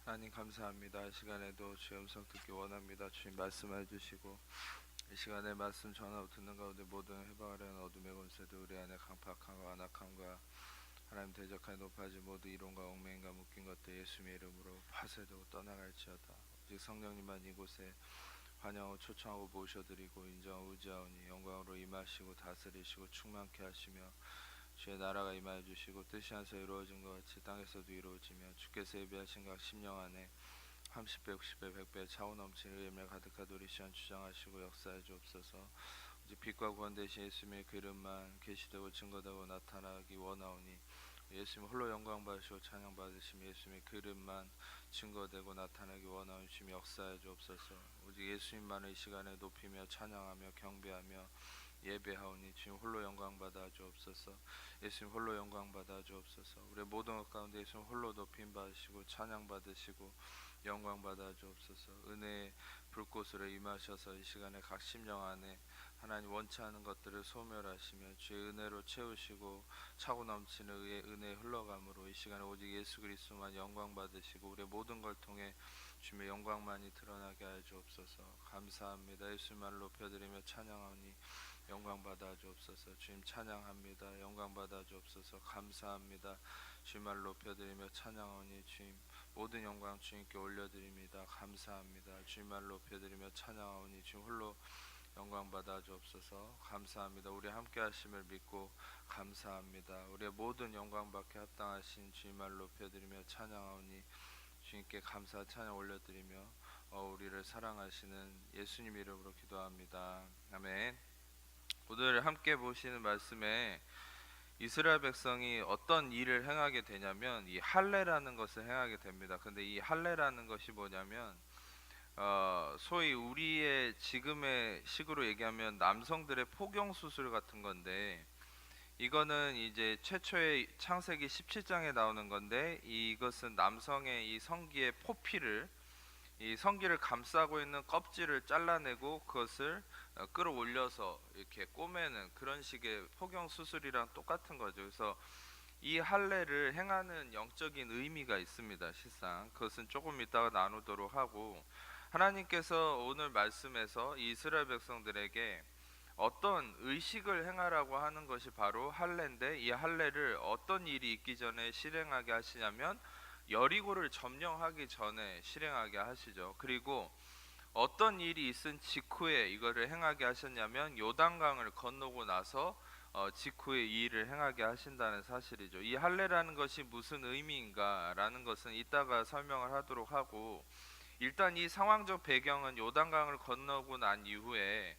하나님 감사합니다. 이 시간에도 주의 음성 듣기 원합니다. 주님 말씀해 주시고 이 시간에 말씀 전하고 듣는 가운데 모든 해방하려는 어둠의 권세도 우리 안에 강팍함과 안악함과 하나님 대적하여 높아진 모두 이론과 얽매임과 묶인 것들 예수님의 이름으로 파쇄되고 떠나갈지어다. 오직 성령님만 이곳에 환영하고 초청하고 모셔드리고 인정하고 의지하오니 영광으로 임하시고 다스리시고 충만케 하시며 주의 나라가 임하여 주시고 뜻이 하늘에서 이루어진 것 같이 땅에서도 이루어지며 주께서 예비하신 각 심령 안에 30배, 60배, 100배 차고 넘치는 의미를 가득하도록 시간 주장하시고 역사해 주옵소서. 오직 빛과 구원 되신 예수님의 그 이름만 계시되고 증거되고 나타나기 원하오니 예수님 홀로 영광 받으시고 찬양 받으시며 예수님의 그 이름만 증거되고 나타나기 원하오니 주님 역사해 주옵소서. 오직 예수님만을 이 시간에 높이며 찬양하며 경배하며 예배하오니 주님 홀로 영광 받아 주옵소서. 예수님 홀로 영광 받아 주옵소서. 우리의 모든 것 가운데 예수님 홀로 높임 받으시고 찬양 받으시고 영광 받아 주옵소서. 은혜의 불꽃으로 임하셔서 이 시간에 각 심령 안에 하나님 원치 않은 것들을 소멸하시며 주의 은혜로 채우시고 차고 넘치는 의의 은혜 흘러감으로 이 시간에 오직 예수 그리스도만 영광 받으시고 우리의 모든 걸 통해 주님의 영광만이 드러나게 하여 주옵소서. 감사합니다. 예수님만을 높여드리며 찬양하오니 영광 받아 주옵소서. 주님 찬양합니다. 영광 받아 주옵소서. 감사합니다. 주님을 높여드리며 찬양하오니 주님 모든 영광 주님께 올려드립니다. 감사합니다. 주님을 높여드리며 찬양하오니 주님 홀로 영광 받아 주옵소서. 감사합니다. 우리 함께 하심을 믿고 감사합니다. 우리의 모든 영광 받게 합당하신 주님을 높여드리며 찬양하오니 주님께 감사 찬양 올려드리며 우리를 사랑하시는 예수님 이름으로 기도합니다. 아멘. 오늘 함께 보시는 말씀에 이스라엘 백성이 어떤 일을 행하게 되냐면 이 할례라는 것을 행하게 됩니다. 근데 이 할례라는 것이 뭐냐면 소위 우리의 지금의 식으로 얘기하면 남성들의 포경 수술 같은 건데 이거는 이제 최초의 창세기 17장에 나오는 건데 이것은 남성의 이 성기의 포피를 이 성기를 감싸고 있는 껍질을 잘라내고 그것을 끌어올려서 이렇게 꼬매는 그런 식의 포경 수술이랑 똑같은 거죠. 그래서 이 할례를 행하는 영적인 의미가 있습니다. 실상 그것은 조금 이따가 나누도록 하고 하나님께서 오늘 말씀에서 이스라엘 백성들에게 어떤 의식을 행하라고 하는 것이 바로 할례인데 이 할례를 어떤 일이 있기 전에 실행하게 하시냐면 여리고를 점령하기 전에 실행하게 하시죠. 그리고 어떤 일이 있은 직후에 이거를 행하게 하셨냐면 요단강을 건너고 나서 직후에 이 일을 행하게 하신다는 사실이죠. 이 할례라는 것이 무슨 의미인가라는 것은 이따가 설명을 하도록 하고 일단 이 상황적 배경은 요단강을 건너고 난 이후에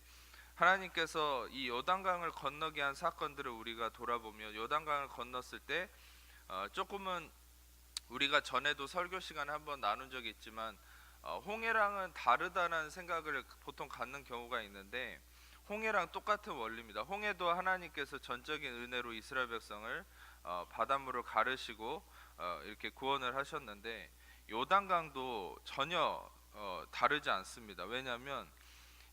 하나님께서 이 요단강을 건너게 한 사건들을 우리가 돌아보면 요단강을 건넜을 때 조금은 우리가 전에도 설교 시간에 한번 나눈 적이 있지만 홍해랑은 다르다는 생각을 보통 갖는 경우가 있는데 홍해랑 똑같은 원리입니다. 홍해도 하나님께서 전적인 은혜로 이스라엘 백성을 바닷물을 가르시고 이렇게 구원을 하셨는데 요단강도 전혀 다르지 않습니다. 왜냐하면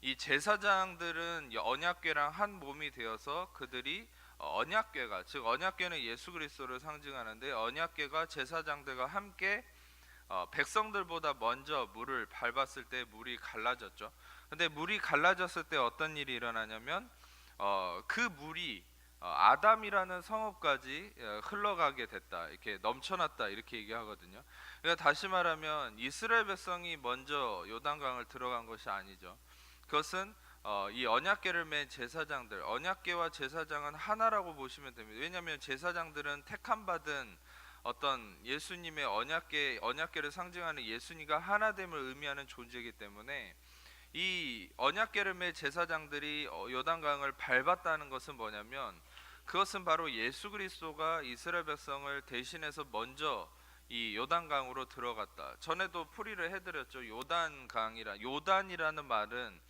이 제사장들은 언약궤랑 한 몸이 되어서 그들이 언약궤가 즉 언약궤는 예수 그리스도를 상징하는데 언약궤가 제사장들과 함께 백성들보다 먼저 물을 밟았을 때 물이 갈라졌죠. 근데 물이 갈라졌을 때 어떤 일이 일어나냐면 그 물이 아담이라는 성읍까지 흘러가게 됐다. 이렇게 넘쳐났다. 이렇게 얘기하거든요. 그러니까 다시 말하면 이스라엘 백성이 먼저 요단강을 들어간 것이 아니죠. 그것은 이 언약궤를 맨 제사장들, 언약궤와 제사장은 하나라고 보시면 됩니다. 왜냐하면 제사장들은 택함 받은 어떤 예수님의 언약궤를 상징하는 예수님과 하나됨을 의미하는 존재이기 때문에 이 언약궤를 맨 제사장들이 요단강을 밟았다는 것은 뭐냐면 그것은 바로 예수 그리스도가 이스라엘 백성을 대신해서 먼저 이 요단강으로 들어갔다. 전에도 풀이를 해드렸죠. 요단이라는 말은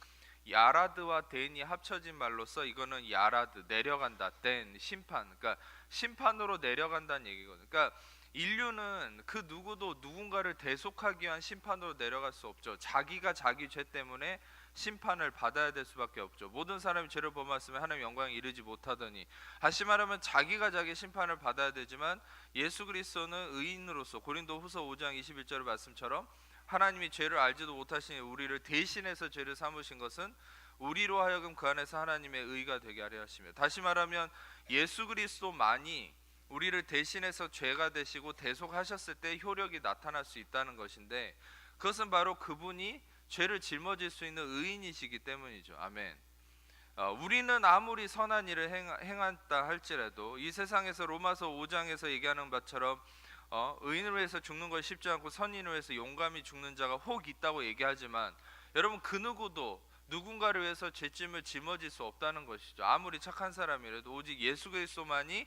야라드와 덴이 합쳐진 말로서 이거는 야라드 내려간다, 덴 심판, 그러니까 심판으로 내려간다는 얘기거든요. 그러니까 인류는 그 누구도 누군가를 대속하기 위한 심판으로 내려갈 수 없죠. 자기가 자기 죄 때문에 심판을 받아야 될 수밖에 없죠. 모든 사람이 죄를 범하였으면 하나님 영광에 이르지 못하더니, 다시 말하면 자기가 자기 심판을 받아야 되지만 예수 그리스도는 의인으로서 고린도후서 5장 21절 말씀처럼 하나님이 죄를 알지도 못하시니 우리를 대신해서 죄를 삼으신 것은 우리로 하여금 그 안에서 하나님의 의가 되게 하려 하시며, 다시 말하면 예수 그리스도만이 우리를 대신해서 죄가 되시고 대속하셨을 때 효력이 나타날 수 있다는 것인데, 그것은 바로 그분이 죄를 짊어질 수 있는 의인이시기 때문이죠. 아멘. 우리는 아무리 선한 일을 행한다 할지라도 이 세상에서 로마서 5장에서 얘기하는 것처럼 의인을 위해서 죽는 건 쉽지 않고 선인을 위해서 용감히 죽는 자가 혹 있다고 얘기하지만, 여러분 그 누구도 누군가를 위해서 죄짐을 짊어질 수 없다는 것이죠. 아무리 착한 사람이라도 오직 예수 그리스도만이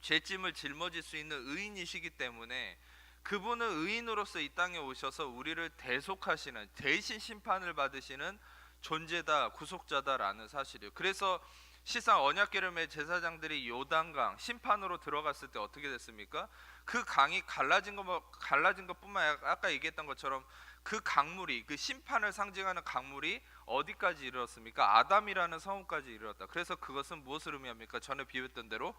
죄짐을 짊어질 수 있는 의인이시기 때문에 그분은 의인으로서 이 땅에 오셔서 우리를 대속하시는, 대신 심판을 받으시는 존재다, 구속자다라는 사실이에요. 그래서 실상 언약계름의 제사장들이 요단강 심판으로 들어갔을 때 어떻게 됐습니까? 그 강이 갈라진 것뿐만 아니라 아까 얘기했던 것처럼 그 강물이, 그 심판을 상징하는 강물이 어디까지 이르렀습니까? 아담이라는 성읍까지 이르렀다. 그래서 그것은 무엇을 의미합니까? 전에 비유했던 대로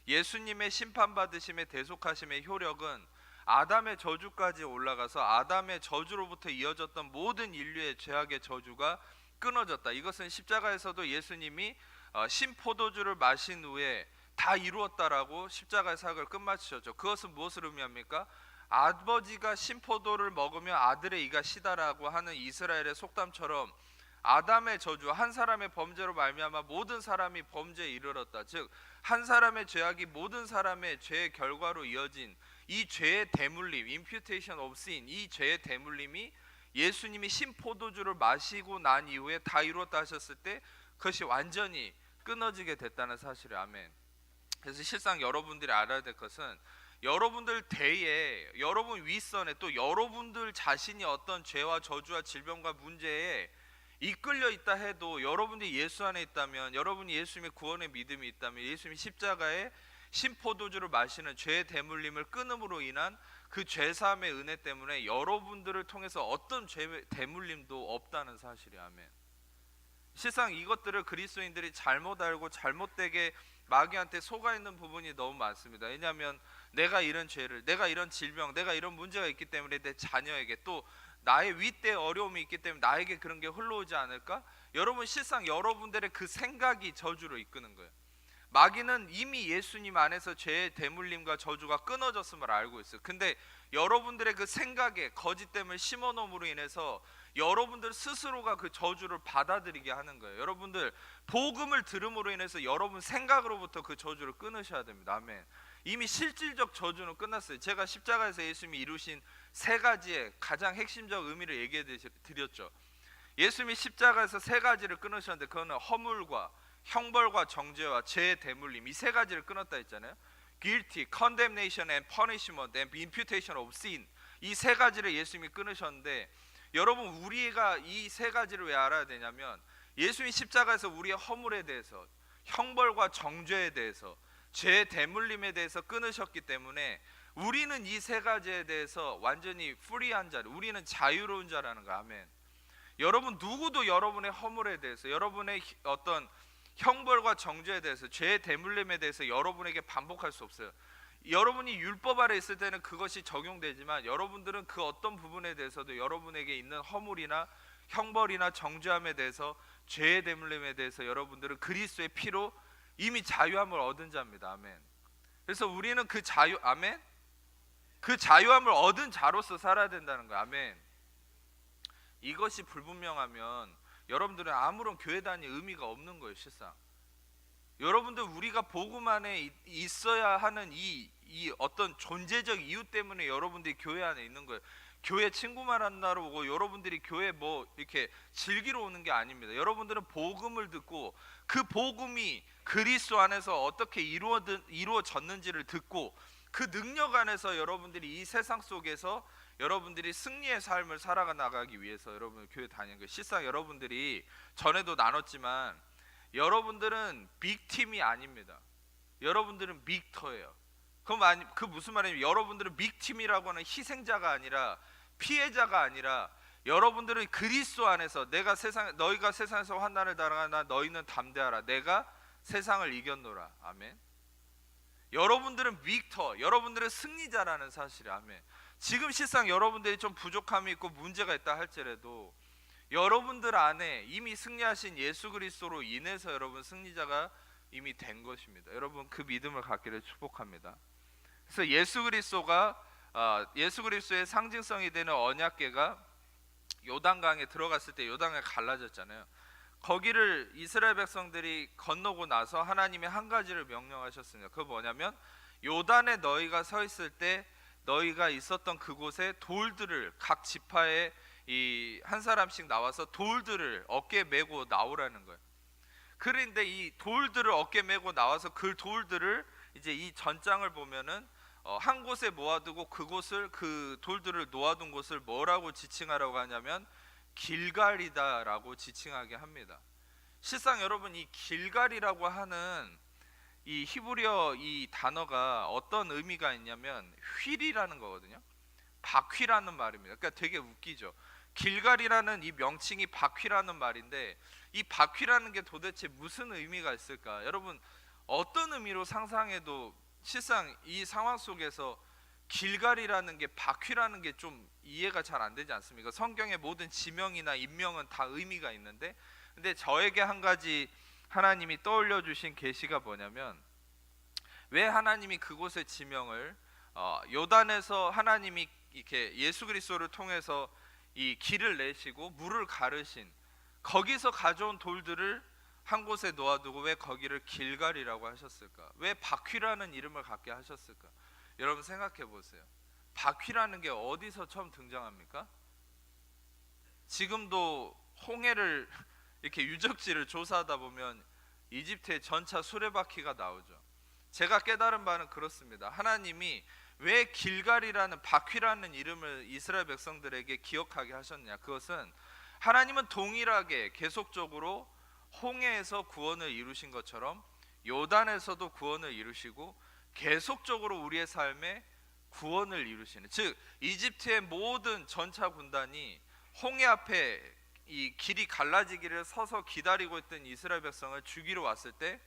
예수님의 심판받으심의 대속하심의 효력은 아담의 저주까지 올라가서 아담의 저주로부터 이어졌던 모든 인류의 죄악의 저주가 끊어졌다. 이것은 십자가에서도 예수님이 신포도주를 마신 후에 다 이루었다라고 십자가의 사역을 끝마치셨죠. 그것은 무엇을 의미합니까? 아버지가 신포도를 먹으면 아들의 이가 시다라고 하는 이스라엘의 속담처럼 아담의 저주, 한 사람의 범죄로 말미암아 모든 사람이 범죄에 이르렀다. 즉 한 사람의 죄악이 모든 사람의 죄의 결과로 이어진 이 죄의 대물림, imputation of sin, 이 죄의 대물림이 예수님이 신포도주를 마시고 난 이후에 다 이루었다 하셨을 때 그것이 완전히 끊어지게 됐다는 사실을. 아멘. 그래서 실상 여러분들이 알아야 될 것은, 여러분들 대에, 여러분 윗선에, 또 여러분들 자신이 어떤 죄와 저주와 질병과 문제에 이끌려 있다 해도 여러분이 예수 안에 있다면, 여러분이 예수님의 구원의 믿음이 있다면, 예수님이 십자가에 신포도주를 마시는 죄의 대물림을 끊음으로 인한 그 죄사함의 은혜 때문에 여러분들을 통해서 어떤 죄 대물림도 없다는 사실이. 아멘. 실상 이것들을 그리스도인들이 잘못 알고 잘못되게 마귀한테 속아 있는 부분이 너무 많습니다. 왜냐하면 내가 이런 죄를, 내가 이런 질병, 내가 이런 문제가 있기 때문에 내 자녀에게, 또 나의 윗대에 어려움이 있기 때문에 나에게 그런 게 흘러오지 않을까? 여러분 실상 여러분들의 그 생각이 저주로 이끄는 거예요. 마귀는 이미 예수님 안에서 죄의 대물림과 저주가 끊어졌음을 알고 있어요. 근데 여러분들의 그 생각에 거짓됨을 심어놓음으로 인해서 여러분들 스스로가 그 저주를 받아들이게 하는 거예요. 여러분들 복음을 들음으로 인해서 여러분 생각으로부터 그 저주를 끊으셔야 됩니다. 아멘. 이미 실질적 저주는 끝났어요. 제가 십자가에서 예수님이 이루신 세 가지의 가장 핵심적 의미를 얘기해 드렸죠. 예수님이 십자가에서 세 가지를 끊으셨는데, 그거는 허물과 형벌과 정죄와 죄의 대물림, 이 세 가지를 끊었다 했잖아요. guilty, condemnation and punishment and imputation of sin, 이 세 가지를 예수님이 끊으셨는데, 여러분 우리가 이 세 가지를 왜 알아야 되냐면, 예수님이 십자가에서 우리의 허물에 대해서, 형벌과 정죄에 대해서, 죄의 대물림에 대해서 끊으셨기 때문에 우리는 이 세 가지에 대해서 완전히 프리한 자, 우리는 자유로운 자라는 거. 아멘. 여러분 누구도 여러분의 허물에 대해서, 여러분의 어떤 형벌과 정죄에 대해서, 죄의 대물림에 대해서 여러분에게 반복할 수 없어요. 여러분이 율법 아래 있을 때는 그것이 적용되지만 여러분들은 그 어떤 부분에 대해서도 여러분에게 있는 허물이나 형벌이나 정죄함에 대해서, 죄의 대물림에 대해서 여러분들은 그리스도의 피로 이미 자유함을 얻은 자입니다. 아멘. 그래서 우리는 그 자유, 아멘, 그 자유함을 얻은 자로서 살아야 된다는 거예요. 아멘. 이것이 불분명하면 여러분들은 아무런 교회 다닐 의미가 없는 거예요. 실상 여러분들 우리가 복음 안에 있어야 하는 이 어떤 존재적 이유 때문에 여러분들이 교회 안에 있는 거예요. 교회 친구 만나러 오고 여러분들이 교회 뭐 이렇게 즐기러 오는 게 아닙니다. 여러분들은 복음을 듣고 그 복음이 그리스도 안에서 어떻게 이루어졌는지를 듣고 그 능력 안에서 여러분들이 이 세상 속에서 여러분들이 승리의 삶을 살아가 나가기 위해서 여러분 교회 다니는 거예요. 실상 여러분들이 전에도 나눴지만 여러분들은 빅팀이 아닙니다. 여러분들은 빅터예요. 그 무슨 말이냐면 여러분들은 빅팀이라고 하는 희생자가 아니라 피해자가 아니라 여러분들은 그리스도 안에서 너희가 세상에서 환난을 당하나 너희는 담대하라. 내가 세상을 이겼노라. 아멘. 여러분들은 빅터, 여러분들은 승리자라는 사실. 아멘. 지금 실상 여러분들이 좀 부족함이 있고 문제가 있다 할지라도 여러분들 안에 이미 승리하신 예수 그리스도로 인해서 여러분 승리자가 이미 된 것입니다. 여러분 그 믿음을 갖기를 축복합니다. 그래서 예수 그리스도의 상징성이 되는 언약궤가 요단강에 들어갔을 때 요단강이 갈라졌잖아요. 거기를 이스라엘 백성들이 건너고 나서 하나님이 한 가지를 명령하셨습니다. 그거 뭐냐면 요단에 너희가 서 있을 때 너희가 있었던 그곳에 돌들을 각 지파에 한 사람씩 나와서 돌들을 어깨에 메고 나오라는 거예요. 그런데 이 돌들을 어깨에 메고 나와서 그 돌들을 이제 이 전장을 보면은 한 곳에 모아두고 그 돌들을 놓아둔 곳을 뭐라고 지칭하라고 하냐면 길갈이다라고 지칭하게 합니다. 실상 여러분 이 길갈이라고 하는 이 히브리어 이 단어가 어떤 의미가 있냐면 휠이라는 거거든요. 바퀴라는 말입니다. 그러니까 되게 웃기죠. 길갈이라는 이 명칭이 바퀴라는 말인데 이 바퀴라는 게 도대체 무슨 의미가 있을까? 여러분 어떤 의미로 상상해도 실상 이 상황 속에서 길갈이라는 게 바퀴라는 게 좀 이해가 잘 안 되지 않습니까? 성경의 모든 지명이나 인명은 다 의미가 있는데 근데 저에게 한 가지 하나님이 떠올려 주신 계시가 뭐냐면 왜 하나님이 그곳의 지명을 요단에서 하나님이 이렇게 예수 그리스도를 통해서 이 길을 내시고 물을 가르신 거기서 가져온 돌들을 한 곳에 놓아두고 왜 거기를 길갈이라고 하셨을까? 왜 바퀴라는 이름을 갖게 하셨을까? 여러분 생각해 보세요. 바퀴라는 게 어디서 처음 등장합니까? 지금도 홍해를 이렇게 유적지를 조사하다 보면 이집트의 전차 수레바퀴가 나오죠. 제가 깨달은 바는 그렇습니다. 하나님이 왜 길갈이라는 바퀴라는 이름을 이스라엘 백성들에게 기억하게 하셨냐? 그것은 하나님은 동일하게 계속적으로 홍해에서 구원을 이루신 것처럼 요단에서도 구원을 이루시고 계속적으로 우리의 삶에 구원을 이루시는, 즉 이집트의 모든 전차 군단이 홍해 앞에 이 길이 갈라지기를 서서 기다리고 있던 이스라엘 백성을 죽이러 왔을 때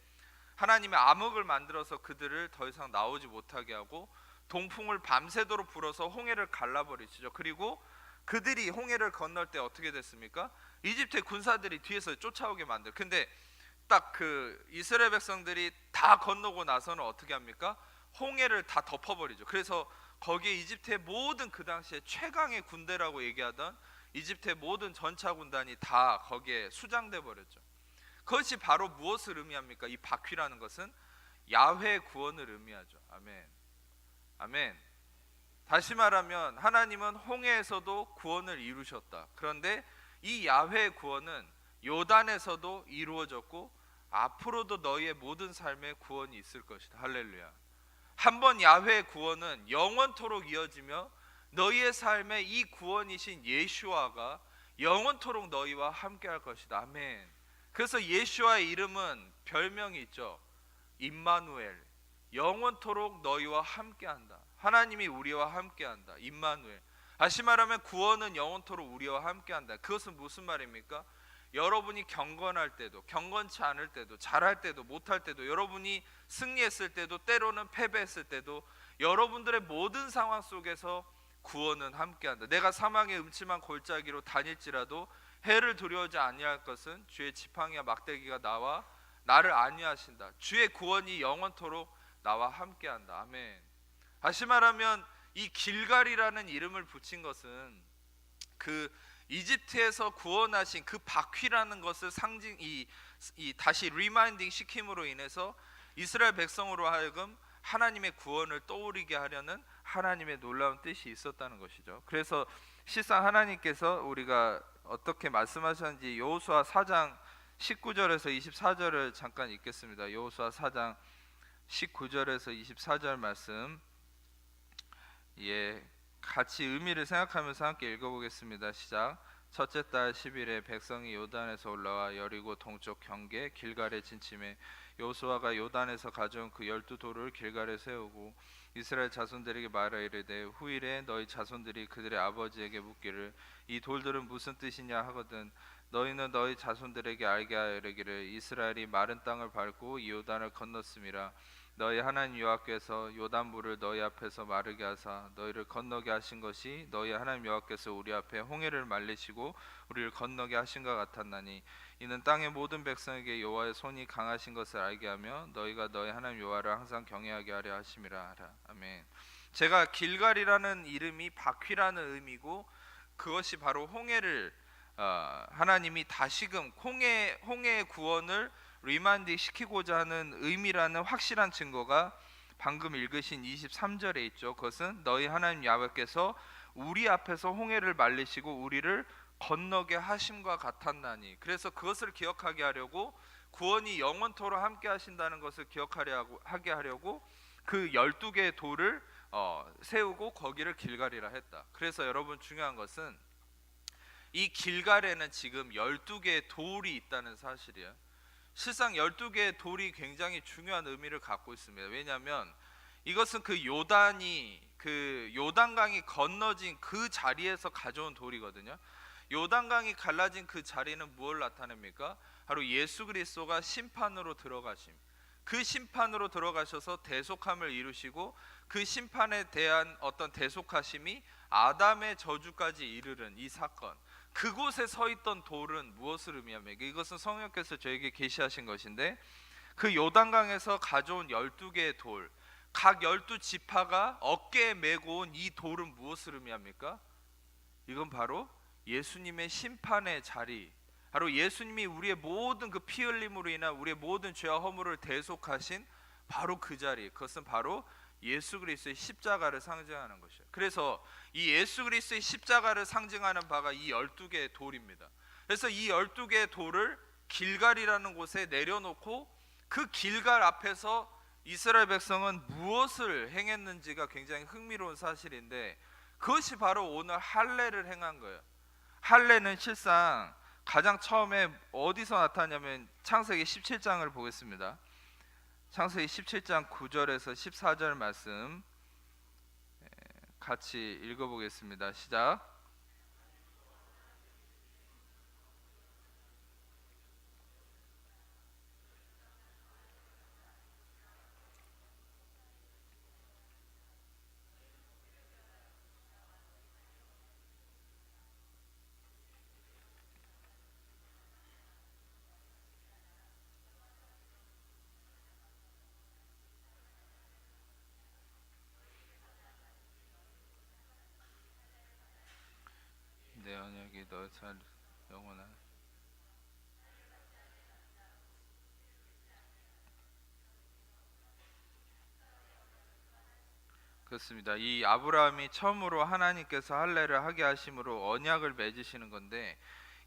하나님의 암흑을 만들어서 그들을 더 이상 나오지 못하게 하고 동풍을 밤새도록 불어서 홍해를 갈라버리시죠. 그리고 그들이 홍해를 건널 때 어떻게 됐습니까? 이집트의 군사들이 뒤에서 쫓아오게 만들. 근데 딱 그 이스라엘 백성들이 다 건너고 나서는 어떻게 합니까? 홍해를 다 덮어버리죠. 그래서 거기에 이집트의 모든 그 당시에 최강의 군대라고 얘기하던 이집트의 모든 전차 군단이 다 거기에 수장돼 버렸죠. 그것이 바로 무엇을 의미합니까? 이 바퀴라는 것은 야훼 구원을 의미하죠. 아멘. 아멘. 다시 말하면 하나님은 홍해에서도 구원을 이루셨다. 그런데 이 야훼 구원은 요단에서도 이루어졌고 앞으로도 너희의 모든 삶에 구원이 있을 것이다. 할렐루야. 한번 야훼 구원은 영원토록 이어지며 너희의 삶에 이 구원이신 예수아가 영원토록 너희와 함께할 것이다. 아멘. 그래서 예수아의 이름은 별명이 있죠. 임마누엘, 영원토록 너희와 함께한다. 하나님이 우리와 함께한다. 임마누엘. 다시 말하면 구원은 영원토록 우리와 함께한다. 그것은 무슨 말입니까? 여러분이 경건할 때도, 경건치 않을 때도, 잘할 때도, 못할 때도, 여러분이 승리했을 때도, 때로는 패배했을 때도 여러분들의 모든 상황 속에서 구원은 함께한다. 내가 사망의 음침한 골짜기로 다닐지라도 해를 두려워하지 아니할 것은 주의 지팡이와 막대기가 나와 나를 안위하신다. 주의 구원이 영원토록 나와 함께한다. 아멘. 다시 말하면 이 길갈이라는 이름을 붙인 것은 그 이집트에서 구원하신 그 바퀴라는 것을 다시 리마인딩 시킴으로 인해서 이스라엘 백성으로 하여금 하나님의 구원을 떠올리게 하려는 하나님의 놀라운 뜻이 있었다는 것이죠. 그래서 실상 하나님께서 우리가 어떻게 말씀하셨는지 여호수아 4장 19절에서 24절을 잠깐 읽겠습니다. 여호수아 4장 19절에서 24절 말씀, 같이 의미를 생각하면서 함께 읽어보겠습니다. 시작. 첫째 달 10일에 백성이 요단에서 올라와 여리고 동쪽 경계 길갈에 진침해 여호수아가 요단에서 가져온 그 12돌을 길갈에 세우고 이스라엘 자손들에게 말하 이르되 후일에 너희 자손들이 그들의 아버지에게 묻기를 이 돌들은 무슨 뜻이냐 하거든 너희는 너희 자손들에게 알게 하여 이르기를 이스라엘이 마른 땅을 밟고 이 요단을 건넜음이라 너희 하나님 여호와께서 요단물을 너희 앞에서 마르게 하사 너희를 건너게 하신 것이 너희 하나님 여호와께서 우리 앞에 홍해를 말리시고 우리를 건너게 하신것 같았나니 이는 땅의 모든 백성에게 여호와의 손이 강하신 것을 알게 하며 너희가 너희 하나님 여호와를 항상 경외하게 하려 하심이라 하라. 아멘. 제가 길갈이라는 이름이 바퀴라는 의미고 그것이 바로 홍해를 하나님이 다시금 홍해의 구원을 리마인드 시키고자 하는 의미라는 확실한 증거가 방금 읽으신 23절에 있죠. 그것은 너희 하나님 야훼께서 우리 앞에서 홍해를 말리시고 우리를 건너게 하심과 같았나니. 그래서 그것을 기억하게 하려고 구원이 영원토록 함께 하신다는 것을 기억하게 하려고 그 12개의 돌을 세우고 거기를 길갈이라 했다. 그래서 여러분 중요한 것은 이 길갈에는 지금 12개의 돌이 있다는 사실이에요. 실상 12개의 돌이 굉장히 중요한 의미를 갖고 있습니다. 왜냐하면 이것은 그 요단강이 건너진 그 자리에서 가져온 돌이거든요. 요단강이 갈라진 그 자리는 무엇을 나타냅니까? 바로 예수 그리스도가 심판으로 들어가심. 그 심판으로 들어가셔서 대속함을 이루시고 그 심판에 대한 어떤 대속하심이 아담의 저주까지 이르는 이 사건, 그곳에 서 있던 돌은 무엇을 의미합니까? 이것은 성령께서 저에게 계시하신 것인데 그 요단강에서 가져온 12개의 돌, 각 12지파가 어깨에 메고 온 이 돌은 무엇을 의미합니까? 이건 바로 예수님의 심판의 자리, 바로 예수님이 우리의 모든 그 피 흘림으로 인한 우리의 모든 죄와 허물을 대속하신 바로 그 자리, 그것은 바로 예수 그리스도의 십자가를 상징하는 것이에요. 그래서 이 예수 그리스도의 십자가를 상징하는 바가 이 12개의 돌입니다. 그래서 이 12개의 돌을 길갈이라는 곳에 내려놓고 그 길갈 앞에서 이스라엘 백성은 무엇을 행했는지가 굉장히 흥미로운 사실인데 그것이 바로 오늘 할례를 행한 거예요. 할례는 실상 가장 처음에 어디서 나타나냐면 창세기 17장을 보겠습니다. 창세기 17장 9절에서 14절 말씀 같이 읽어보겠습니다. 시작. 내 언약이 너의 살 영원한. 그렇습니다. 이 아브라함이 처음으로 하나님께서 할례를 하게 하심으로 언약을 맺으시는 건데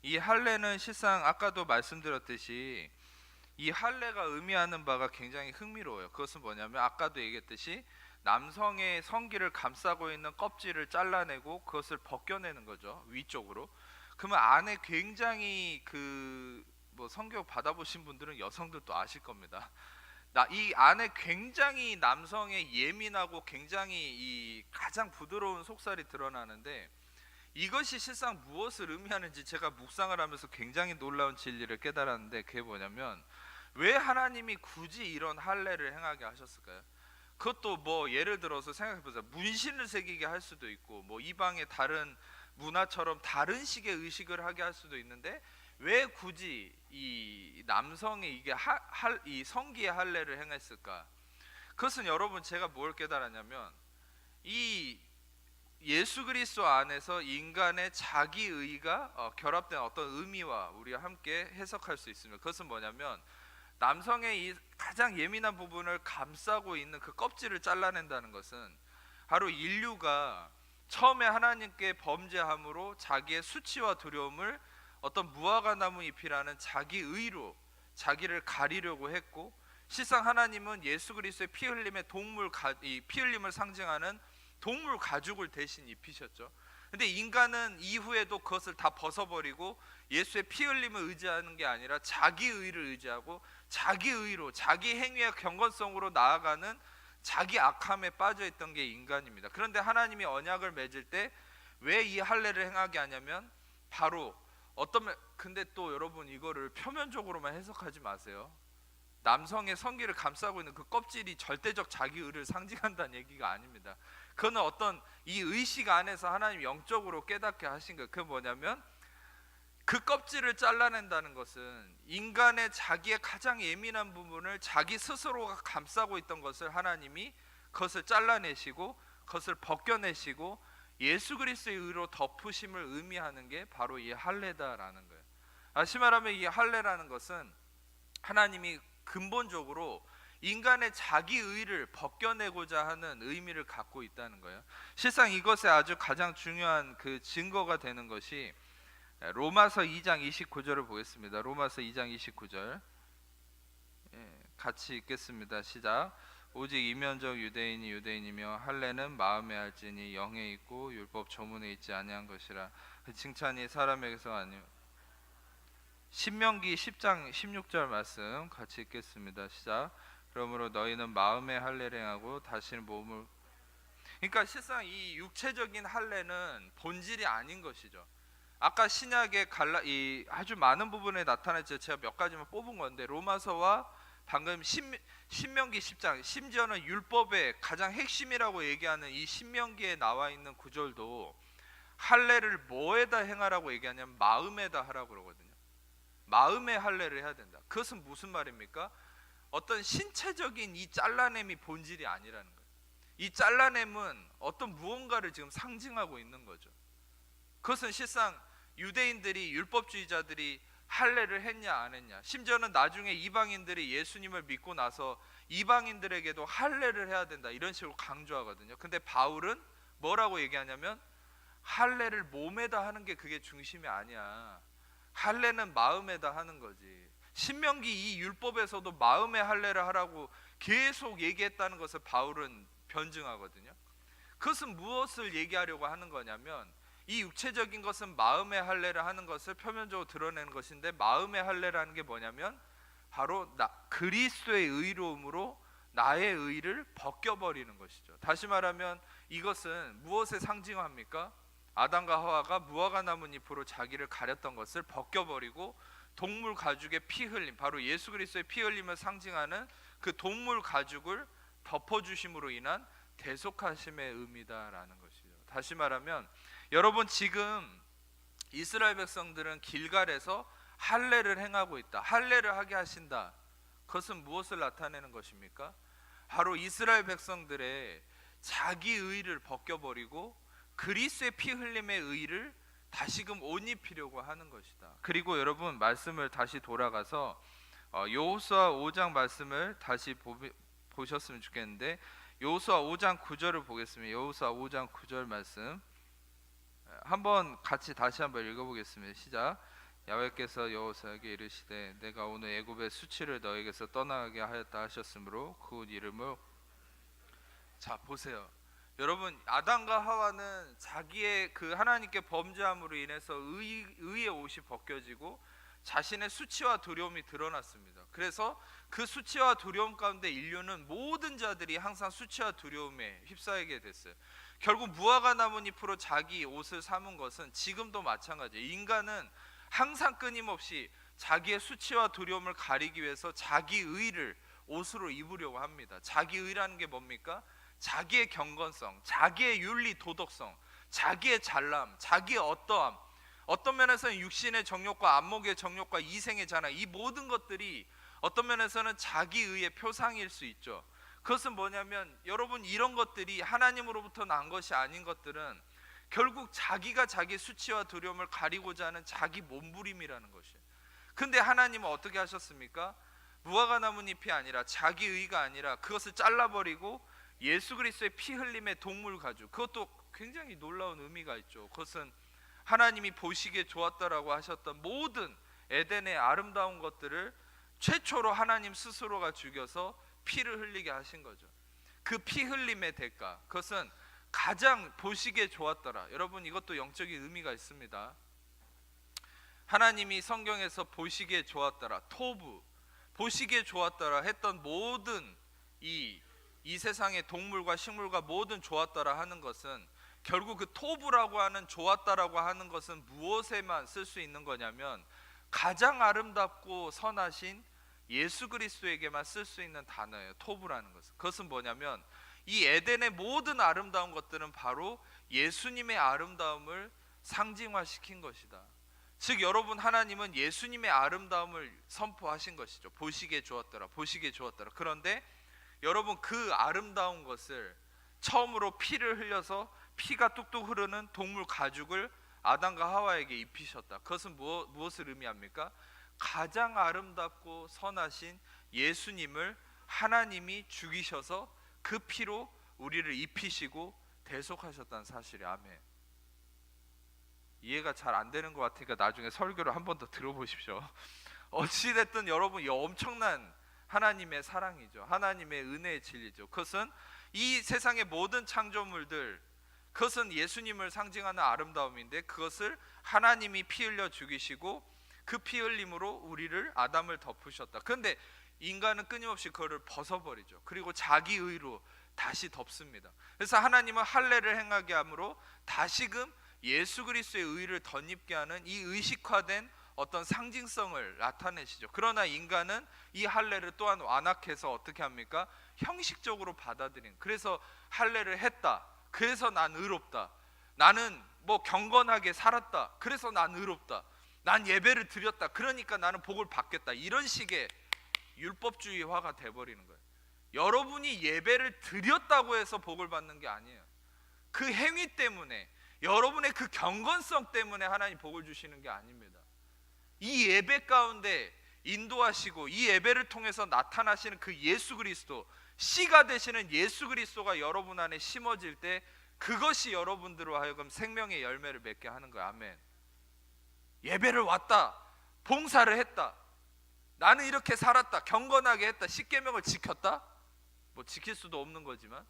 이 할례는 실상 아까도 말씀드렸듯이 이 할례가 의미하는 바가 굉장히 흥미로워요. 그것은 뭐냐면 아까도 얘기했듯이 남성의 성기를 감싸고 있는 껍질을 잘라내고 그것을 벗겨내는 거죠. 위쪽으로. 그러면 안에 굉장히 성경 받아보신 분들은 여성들도 아실 겁니다. 이 안에 굉장히 남성의 예민하고 굉장히 이 가장 부드러운 속살이 드러나는데 이것이 실상 무엇을 의미하는지 제가 묵상을 하면서 굉장히 놀라운 진리를 깨달았는데 그게 뭐냐면 왜 하나님이 굳이 이런 할례를 행하게 하셨을까요? 그것도 뭐 예를 들어서 생각해보세요. 문신을 새기게 할 수도 있고 뭐 이방의 다른 문화처럼 다른 식의 의식을 하게 할 수도 있는데 왜 굳이 이 남성이 이게 이 성기의 할례를 행했을까? 그것은 여러분 제가 뭘 깨달았냐면 이 예수 그리스도 안에서 인간의 자기의가 결합된 어떤 의미와 우리가 함께 해석할 수 있습니다. 그것은 뭐냐면 남성의 이 가장 예민한 부분을 감싸고 있는 그 껍질을 잘라낸다는 것은 바로 인류가 처음에 하나님께 범죄함으로 자기의 수치와 두려움을 어떤 무화과 나무 잎이라는 자기의로 자기를 가리려고 했고 실상 하나님은 예수 그리스도의 피 흘림의 피 흘림을 상징하는 동물 가죽을 대신 입히셨죠. 근데 인간은 이후에도 그것을 다 벗어버리고 예수의 피 흘림을 의지하는 게 아니라 자기 의를 의지하고 자기 의로 자기 행위의 경건성으로 나아가는 자기 악함에 빠져 있던 게 인간입니다. 그런데 하나님이 언약을 맺을 때 왜 이 할례를 행하게 하냐면 바로 근데 또 여러분 이거를 표면적으로만 해석하지 마세요. 남성의 성기를 감싸고 있는 그 껍질이 절대적 자기 의를 상징한다는 얘기가 아닙니다. 그거는 어떤 이 의식 안에서 하나님 영적으로 깨닫게 하신 거예요. 그게 뭐냐면 그 껍질을 잘라낸다는 것은 인간의 자기의 가장 예민한 부분을 자기 스스로가 감싸고 있던 것을 하나님이 그것을 잘라내시고 그것을 벗겨내시고 예수 그리스도의 의로 덮으심을 의미하는 게 바로 이 할례다라는 거예요. 다시 말하면 이 할례라는 것은 하나님이 근본적으로 인간의 자기 의를 벗겨내고자 하는 의미를 갖고 있다는 거예요. 실상 이것의 아주 가장 중요한 그 증거가 되는 것이 로마서 2장 29절을 보겠습니다. 로마서 2장 29절 같이 읽겠습니다. 시작. 오직 이면적 유대인이 유대인이며 할례는 마음에 할지니 영에 있고 율법 조문에 있지 아니한 것이라. 그 칭찬이 사람에게서 아니요. 신명기 10장 16절 말씀 같이 읽겠습니다. 시작. 그러므로 너희는 마음의 할례를 행하고 다시는 몸을. 그러니까 실상 이 육체적인 할례는 본질이 아닌 것이죠. 아까 신약의 이 아주 많은 부분에 나타났죠. 제가 몇 가지만 뽑은 건데 로마서와 방금 신명기 10장, 심지어는 율법의 가장 핵심이라고 얘기하는 이 신명기에 나와 있는 구절도 할례를 뭐에다 행하라고 얘기하냐면 마음에다 하라고 그러거든요. 마음의 할례를 해야 된다. 그것은 무슨 말입니까? 어떤 신체적인 이 잘라냄이 본질이 아니라는 거예요. 이 잘라냄은 어떤 무언가를 지금 상징하고 있는 거죠. 그것은 실상 유대인들이 율법주의자들이 할례를 했냐 안 했냐, 심지어는 나중에 이방인들이 예수님을 믿고 나서 이방인들에게도 할례를 해야 된다 이런 식으로 강조하거든요. 근데 바울은 뭐라고 얘기하냐면 할례를 몸에다 하는 게 그게 중심이 아니야. 할례는 마음에다 하는 거지. 신명기 이 율법에서도 마음의 할례를 하라고 계속 얘기했다는 것을 바울은 변증하거든요. 그것은 무엇을 얘기하려고 하는 거냐면 이 육체적인 것은 마음의 할례를 하는 것을 표면적으로 드러내는 것인데 마음의 할례라는 게 뭐냐면 바로 그리스도의 의로움으로 나의 의를 벗겨버리는 것이죠. 다시 말하면 이것은 무엇에 상징합니까? 아담과 하와가 무화과 나뭇잎으로 자기를 가렸던 것을 벗겨버리고 동물 가죽의 피 흘림, 바로 예수 그리스도의 피 흘림을 상징하는 그 동물 가죽을 덮어주심으로 인한 대속하심의 의미다라는 것이죠. 다시 말하면 여러분 지금 이스라엘 백성들은 길갈에서 할례를 행하고 있다. 할례를 하게 하신다. 그것은 무엇을 나타내는 것입니까? 바로 이스라엘 백성들의 자기 의를 벗겨버리고 그리스도의 피 흘림의 의를 다시금 옷 입히려고 하는 것이다. 그리고 여러분 말씀을 다시 돌아가서 여호수아 5장 말씀을 다시 보셨으면 좋겠는데 여호수아 5장 9절을 보겠습니다. 여호수아 5장 9절 말씀 한번 같이 다시 한번 읽어보겠습니다. 시작. 야훼께서 여호수아에게 이르시되 내가 오늘 애굽의 수치를 너에게서 떠나게 하였다 하셨으므로 그 이름을. 자 보세요. 여러분 아담과 하와는 자기의 그 하나님께 범죄함으로 인해서 의의 옷이 벗겨지고 자신의 수치와 두려움이 드러났습니다. 그래서 그 수치와 두려움 가운데 인류는 모든 자들이 항상 수치와 두려움에 휩싸이게 됐어요. 결국 무화과 나뭇잎으로 자기 옷을 삼은 것은 지금도 마찬가지예요. 인간은 항상 끊임없이 자기의 수치와 두려움을 가리기 위해서 자기 의를 옷으로 입으려고 합니다. 자기 의라는 게 뭡니까? 자기의 경건성, 자기의 윤리 도덕성, 자기의 잘남, 자기의 어떠함, 어떤 면에서는 육신의 정욕과 안목의 정욕과 이생의 자랑, 이 모든 것들이 어떤 면에서는 자기 의의 표상일 수 있죠. 그것은 뭐냐면 여러분 이런 것들이 하나님으로부터 난 것이 아닌 것들은 결국 자기가 자기 수치와 두려움을 가리고자 하는 자기 몸부림이라는 것이에요. 근데 하나님은 어떻게 하셨습니까? 무화과 나뭇잎이 아니라 자기 의가 아니라 그것을 잘라버리고 예수 그리스도의 피 흘림의 동물 가죽, 그것도 굉장히 놀라운 의미가 있죠. 그것은 하나님이 보시기에 좋았다라고 하셨던 모든 에덴의 아름다운 것들을 최초로 하나님 스스로가 죽여서 피를 흘리게 하신 거죠. 그 피 흘림의 대가, 그것은 가장 보시기에 좋았더라. 여러분 이것도 영적인 의미가 있습니다. 하나님이 성경에서 보시기에 좋았더라, 토부, 보시기에 좋았더라 했던 모든 이 세상의 동물과 식물과 모든 좋았더라 하는 것은 결국 그 토부라고 하는 좋았다라고 하는 것은 무엇에만 쓸 수 있는 거냐면 가장 아름답고 선하신 예수 그리스도에게만 쓸 수 있는 단어예요. 토부라는 것은. 그것은 뭐냐면 이 에덴의 모든 아름다운 것들은 바로 예수님의 아름다움을 상징화시킨 것이다. 즉 여러분, 하나님은 예수님의 아름다움을 선포하신 것이죠. 보시기에 좋았더라, 보시기에 좋았더라. 그런데 여러분, 그 아름다운 것을 처음으로 피를 흘려서 피가 뚝뚝 흐르는 동물 가죽을 아담과 하와에게 입히셨다. 그것은 무엇을 의미합니까? 가장 아름답고 선하신 예수님을 하나님이 죽이셔서 그 피로 우리를 입히시고 대속하셨다는 사실이. 아멘. 이해가 잘 안 되는 것 같으니까 나중에 설교를 한 번 더 들어보십시오. 어찌됐든 여러분, 이 엄청난 하나님의 사랑이죠. 하나님의 은혜의 진리죠. 그것은 이 세상의 모든 창조물들, 그것은 예수님을 상징하는 아름다움인데 그것을 하나님이 피 흘려 죽이시고 그 피 흘림으로 우리를, 아담을 덮으셨다. 그런데 인간은 끊임없이 그거를 벗어버리죠. 그리고 자기 의로 다시 덮습니다. 그래서 하나님은 할례를 행하게 함으로 다시금 예수 그리스도의 의를 덧입게 하는 이 의식화된 어떤 상징성을 나타내시죠. 그러나 인간은 이 할례를 또한 완악해서 어떻게 합니까? 형식적으로 받아들인. 그래서 할례를 했다, 그래서 난 의롭다. 나는 뭐 경건하게 살았다, 그래서 난 의롭다. 난 예배를 드렸다, 그러니까 나는 복을 받겠다. 이런 식의 율법주의화가 돼버리는 거예요. 여러분이 예배를 드렸다고 해서 복을 받는 게 아니에요. 그 행위 때문에, 여러분의 그 경건성 때문에 하나님 복을 주시는 게 아닙니다. 이 예배 가운데 인도하시고 이 예배를 통해서 나타나시는 그 예수 그리스도, 씨가 되시는 예수 그리스도가 여러분 안에 심어질 때 그것이 여러분들로 하여금 생명의 열매를 맺게 하는 거야. 아멘. 예배를 왔다, 봉사를 했다, 나는 이렇게 살았다, 경건하게 했다, 십계명을 지켰다, 뭐 지킬 수도 없는 거지만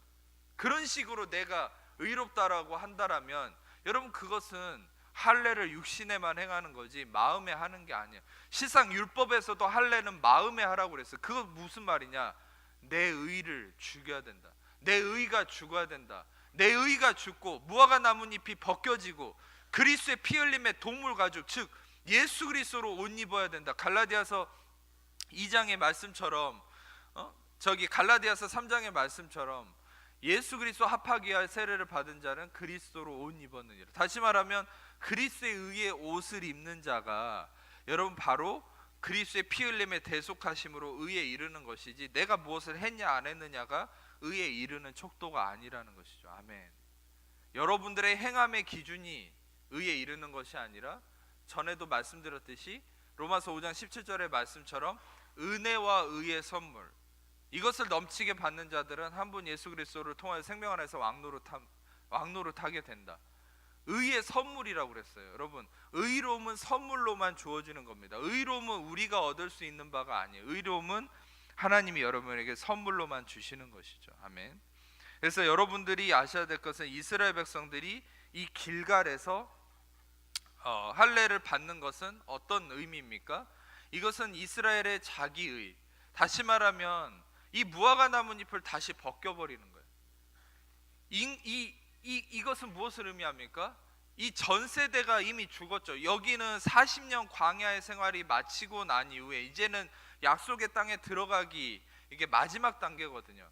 그런 식으로 내가 의롭다라고 한다라면 여러분, 그것은 할례를 육신에만 행하는 거지 마음에 하는 게 아니에요. 실상 율법에서도 할례는 마음에 하라고 그랬어요. 그거 무슨 말이냐? 내 의를 죽여야 된다, 내 의가 죽어야 된다. 내 의가 죽고 무화과 나뭇잎이 벗겨지고 그리스도의 피 흘림의 동물 가죽, 즉 예수 그리스도로 옷 입어야 된다. 갈라디아서 2장의 말씀처럼, 저기 갈라디아서 3장의 말씀처럼 예수 그리스도 합하기 위하여 세례를 받은 자는 그리스도로 옷 입었느니라. 다시 말하면 그리스도의 의의 옷을 입는 자가 여러분 바로 그리스도의 피 흘림의 대속하심으로 의에 이르는 것이지, 내가 무엇을 했냐 안 했느냐가 의에 이르는 척도가 아니라는 것이죠. 아멘. 여러분들의 행함의 기준이 의에 이르는 것이 아니라, 전에도 말씀드렸듯이 로마서 5장 17절의 말씀처럼 은혜와 의의 선물, 이것을 넘치게 받는 자들은 한 분 예수 그리스도를 통하여 생명 안에서 왕노릇하게 된다. 의의 선물이라고 그랬어요. 여러분, 의로움은 선물로만 주어지는 겁니다. 의로움은 우리가 얻을 수 있는 바가 아니에요. 의로움은 하나님이 여러분에게 선물로만 주시는 것이죠. 아멘. 그래서 여러분들이 아셔야 될 것은 이스라엘 백성들이 이 길갈에서 할례를 받는 것은 어떤 의미입니까? 이것은 이스라엘의 자기의, 다시 말하면 이 무화과 나뭇잎을 다시 벗겨버리는 거예요. 이것은 무엇을 의미합니까? 이 전 세대가 이미 죽었죠. 여기는 40년 광야의 생활이 마치고 난 이후에 이제는 약속의 땅에 들어가기, 이게 마지막 단계거든요.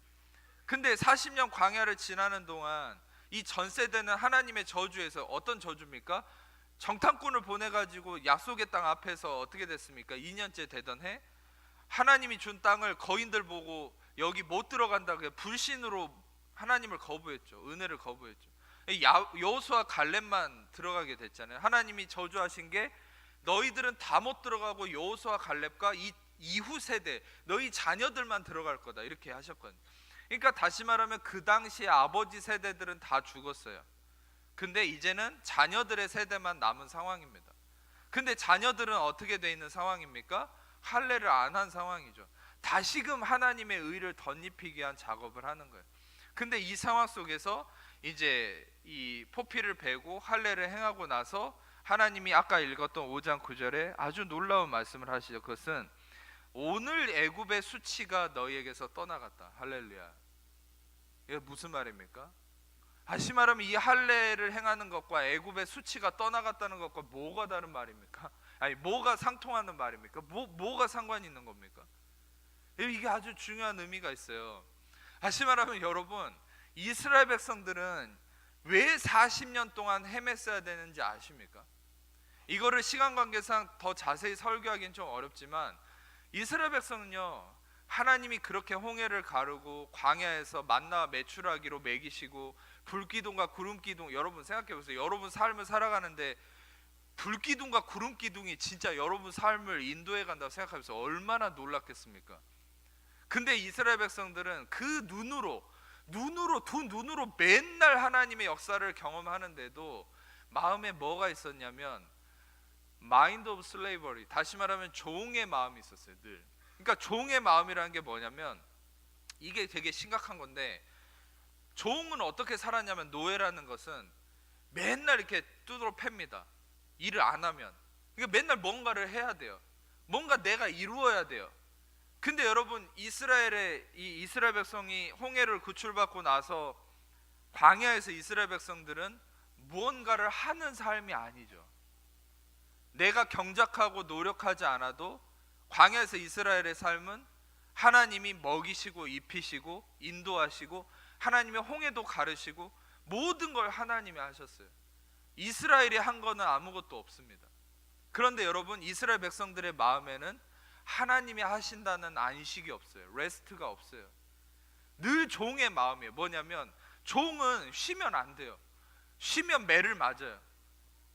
근데 40년 광야를 지나는 동안 이 전 세대는 하나님의 저주에서, 어떤 저주입니까? 정탐꾼을 보내가지고 약속의 땅 앞에서 어떻게 됐습니까? 2년째 되던 해 하나님이 준 땅을 거인들 보고 여기 못 들어간다고 불신으로 하나님을 거부했죠. 은혜를 거부했죠. 여호수아 갈렙만 들어가게 됐잖아요. 하나님이 저주하신 게 너희들은 다 못 들어가고 여호수아 갈렙과 이 이후 세대, 너희 자녀들만 들어갈 거다, 이렇게 하셨거든요. 그러니까 다시 말하면 그 당시에 아버지 세대들은 다 죽었어요. 근데 이제는 자녀들의 세대만 남은 상황입니다. 근데 자녀들은 어떻게 돼 있는 상황입니까? 할례를 안 한 상황이죠. 다시금 하나님의 의를 덧입히기 위한 작업을 하는 거예요. 근데 이 상황 속에서 이제 이 포피를 베고 할례를 행하고 나서 하나님이 아까 읽었던 5장 9절에 아주 놀라운 말씀을 하시죠. 그것은 오늘 애굽의 수치가 너희에게서 떠나갔다. 할렐루야. 이게 무슨 말입니까? 다시 말하면 이 할례를 행하는 것과 애굽의 수치가 떠나갔다는 것과 뭐가 다른 말입니까? 아니 뭐가 상통하는 말입니까? 뭐가 상관이 있는 겁니까? 이게 아주 중요한 의미가 있어요. 다시 말하면 여러분, 이스라엘 백성들은 왜 40년 동안 헤맸어야 되는지 아십니까? 이거를 시간 관계상 더 자세히 설교하기는 좀 어렵지만 이스라엘 백성은요, 하나님이 그렇게 홍해를 가르고 광야에서 만나 메추라기로 먹이시고 불기둥과 구름기둥, 여러분 생각해 보세요. 여러분 삶을 살아가는데 불기둥과 구름기둥이 진짜 여러분 삶을 인도해 간다고 생각하면서 얼마나 놀랐겠습니까? 근데 이스라엘 백성들은 그 두 눈으로 맨날 하나님의 역사를 경험하는데도 마음에 뭐가 있었냐면 마인드 오브 슬레이버리, 다시 말하면 종의 마음이 있었어요. 늘. 그러니까 종의 마음이라는 게 뭐냐면 이게 되게 심각한 건데, 종은 어떻게 살았냐면 노예라는 것은 맨날 이렇게 두드러 팹니다. 일을 안 하면. 그러니까 맨날 뭔가를 해야 돼요. 뭔가 내가 이루어야 돼요. 근데 여러분, 이스라엘 백성이 홍해를 구출받고 나서 광야에서 이스라엘 백성들은 무언가를 하는 삶이 아니죠. 내가 경작하고 노력하지 않아도 광야에서 이스라엘의 삶은 하나님이 먹이시고 입히시고 인도하시고 하나님의 홍해도 가르시고 모든 걸 하나님이 하셨어요. 이스라엘이 한 거는 아무것도 없습니다. 그런데 여러분, 이스라엘 백성들의 마음에는 하나님이 하신다는 안식이 없어요. 레스트가 없어요. 늘 종의 마음이에요. 뭐냐면 종은 쉬면 안 돼요. 쉬면 매를 맞아요.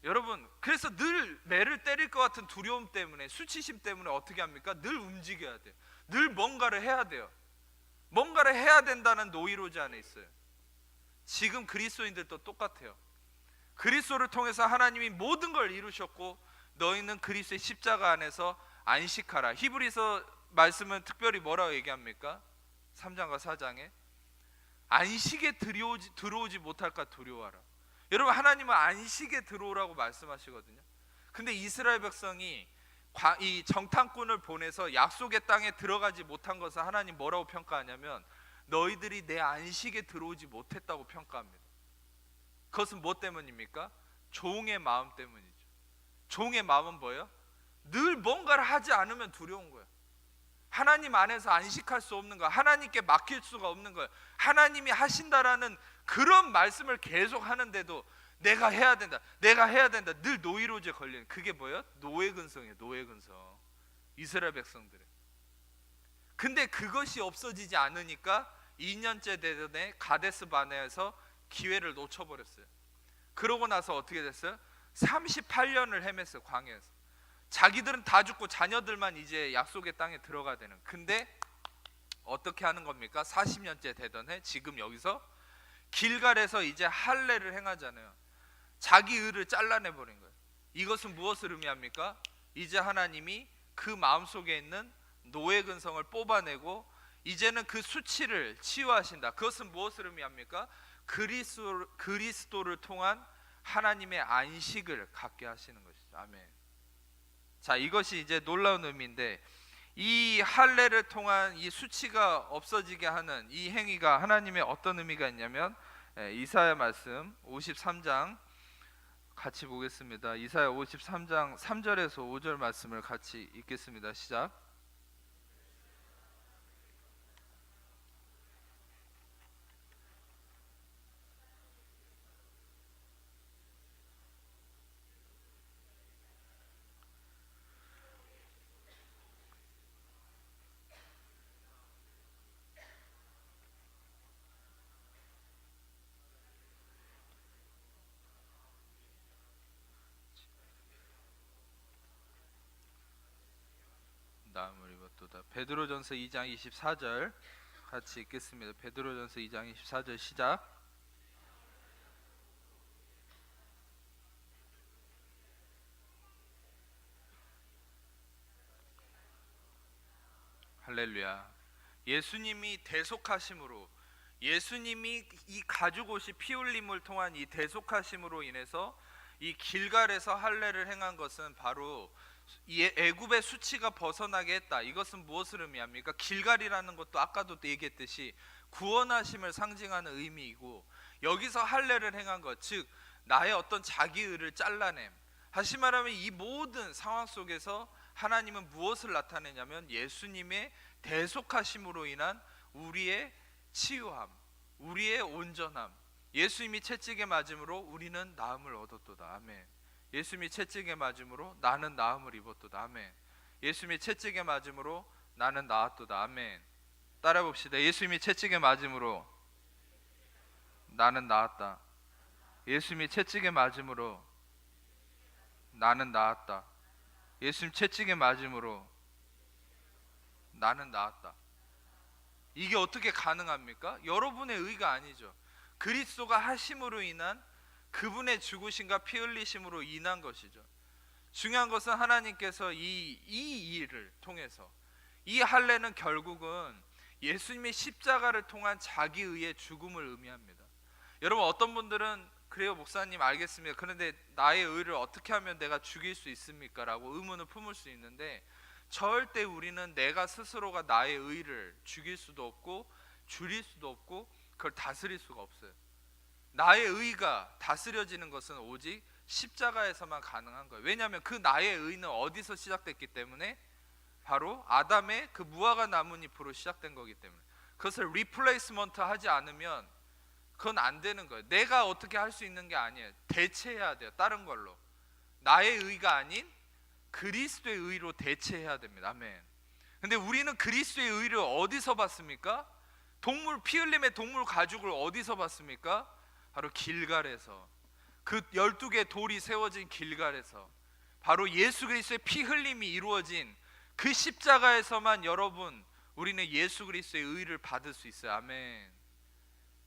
여러분, 그래서 늘 매를 때릴 것 같은 두려움 때문에, 수치심 때문에 어떻게 합니까? 늘 움직여야 돼요. 늘 뭔가를 해야 돼요. 뭔가를 해야 된다는 노이로제 안에 있어요. 지금 그리스도인들도 똑같아요. 그리스도를 통해서 하나님이 모든 걸 이루셨고 너희는 그리스도의 십자가 안에서 안식하라. 히브리서 말씀은 특별히 뭐라고 얘기합니까? 3장과 4장에 안식에 들어오지 못할까 두려워하라. 여러분, 하나님은 안식에 들어오라고 말씀하시거든요. 근데 이스라엘 백성이 이 정탐꾼을 보내서 약속의 땅에 들어가지 못한 것을 하나님 뭐라고 평가하냐면 너희들이 내 안식에 들어오지 못했다고 평가합니다. 그것은 뭐 때문입니까? 종의 마음 때문이죠. 종의 마음은 뭐예요? 늘 뭔가를 하지 않으면 두려운 거예요. 하나님 안에서 안식할 수 없는 거예요. 하나님께 맡길 수가 없는 거예요. 하나님이 하신다라는 그런 말씀을 계속 하는데도 내가 해야 된다, 내가 해야 된다, 늘 노이로제 걸리는, 그게 뭐예요? 노예근성이에요. 노예근성. 이스라엘 백성들의. 근데 그것이 없어지지 않으니까 2년째 되던 가데스 바네에서 기회를 놓쳐버렸어요. 그러고 나서 어떻게 됐어요? 38년을 헤맸어요. 광야에서. 자기들은 다 죽고 자녀들만 이제 약속의 땅에 들어가야 되는. 근데 어떻게 하는 겁니까? 40년째 되던 해 지금 여기서 길갈에서 이제 할례를 행하잖아요. 자기 의를 잘라내버린 거예요. 이것은 무엇을 의미합니까? 이제 하나님이 그 마음속에 있는 노예 근성을 뽑아내고 이제는 그 수치를 치유하신다. 그것은 무엇을 의미합니까? 그리스도를 통한 하나님의 안식을 갖게 하시는 것이죠. 아멘. 자, 이것이 이제 놀라운 의미인데, 이 할례를 통한 이 수치가 없어지게 하는 이 행위가 하나님의 어떤 의미가 있냐면, 이사야 말씀 53장 같이 보겠습니다. 이사야 53장 3절에서 5절 말씀을 같이 읽겠습니다. 시작. 나음을 입었도다. 베드로전서 2장 24절 같이 읽겠습니다. 베드로전서 2장 24절 시작. 할렐루야. 예수님이 대속하심으로 예수님이 이 가죽옷이 피 흘림을 통한 이 대속하심으로 인해서 이 길갈에서 할례를 행한 것은 바로 이 애굽의 수치가 벗어나게 했다. 이것은 무엇을 의미합니까? 길갈이라는 것도 아까도 얘기했듯이 구원하심을 상징하는 의미이고, 여기서 할례를 행한 것, 즉 나의 어떤 자기의를 잘라냄, 다시 말하면 이 모든 상황 속에서 하나님은 무엇을 나타내냐면 예수님의 대속하심으로 인한 우리의 치유함, 우리의 온전함. 예수님이 채찍에 맞음으로 우리는 나음을 얻었도다. 아멘. 예수님이 채찍에 맞음으로 나는 나음을 입었도다. 아멘. 예수님이 채찍에 맞음으로 나는 나았도다. 아멘. 따라 봅시다. 예수님이 채찍에 맞음으로 나는 나았다. 예수님이 채찍에 맞음으로 나는 나았다. 예수님 채찍에 맞음으로 나는 나았다. 이게 어떻게 가능합니까? 여러분의 의가 아니죠. 그리스도가 하심으로 인한 그분의 죽으심과 피 흘리심으로 인한 것이죠. 중요한 것은 하나님께서 이 일을 통해서, 이 할례는 결국은 예수님의 십자가를 통한 자기의의 죽음을 의미합니다. 여러분, 어떤 분들은 그래요 목사님 알겠습니다. 그런데 나의 의를 어떻게 하면 내가 죽일 수 있습니까? 라고 의문을 품을 수 있는데, 절대 우리는 내가 스스로가 나의 의를 죽일 수도 없고 줄일 수도 없고 그걸 다스릴 수가 없어요. 나의 의가 다스려지는 것은 오직 십자가에서만 가능한 거예요. 왜냐하면 그 나의 의는 어디서 시작됐기 때문에? 바로 아담의 그 무화과 나뭇잎으로 시작된 거기 때문에. 그것을 리플레이스먼트 하지 않으면 그건 안 되는 거예요. 내가 어떻게 할 수 있는 게 아니에요. 대체해야 돼요. 다른 걸로. 나의 의가 아닌 그리스도의 의로 대체해야 됩니다. 아멘. 근데 우리는 그리스도의 의를 어디서 봤습니까? 동물 피 흘림의 동물 가죽을 어디서 봤습니까? 바로 길갈에서. 그 12개의 돌이 세워진 길갈에서, 바로 예수 그리스도의 피 흘림이 이루어진 그 십자가에서만 여러분, 우리는 예수 그리스도의 의를 받을 수 있어요. 아멘.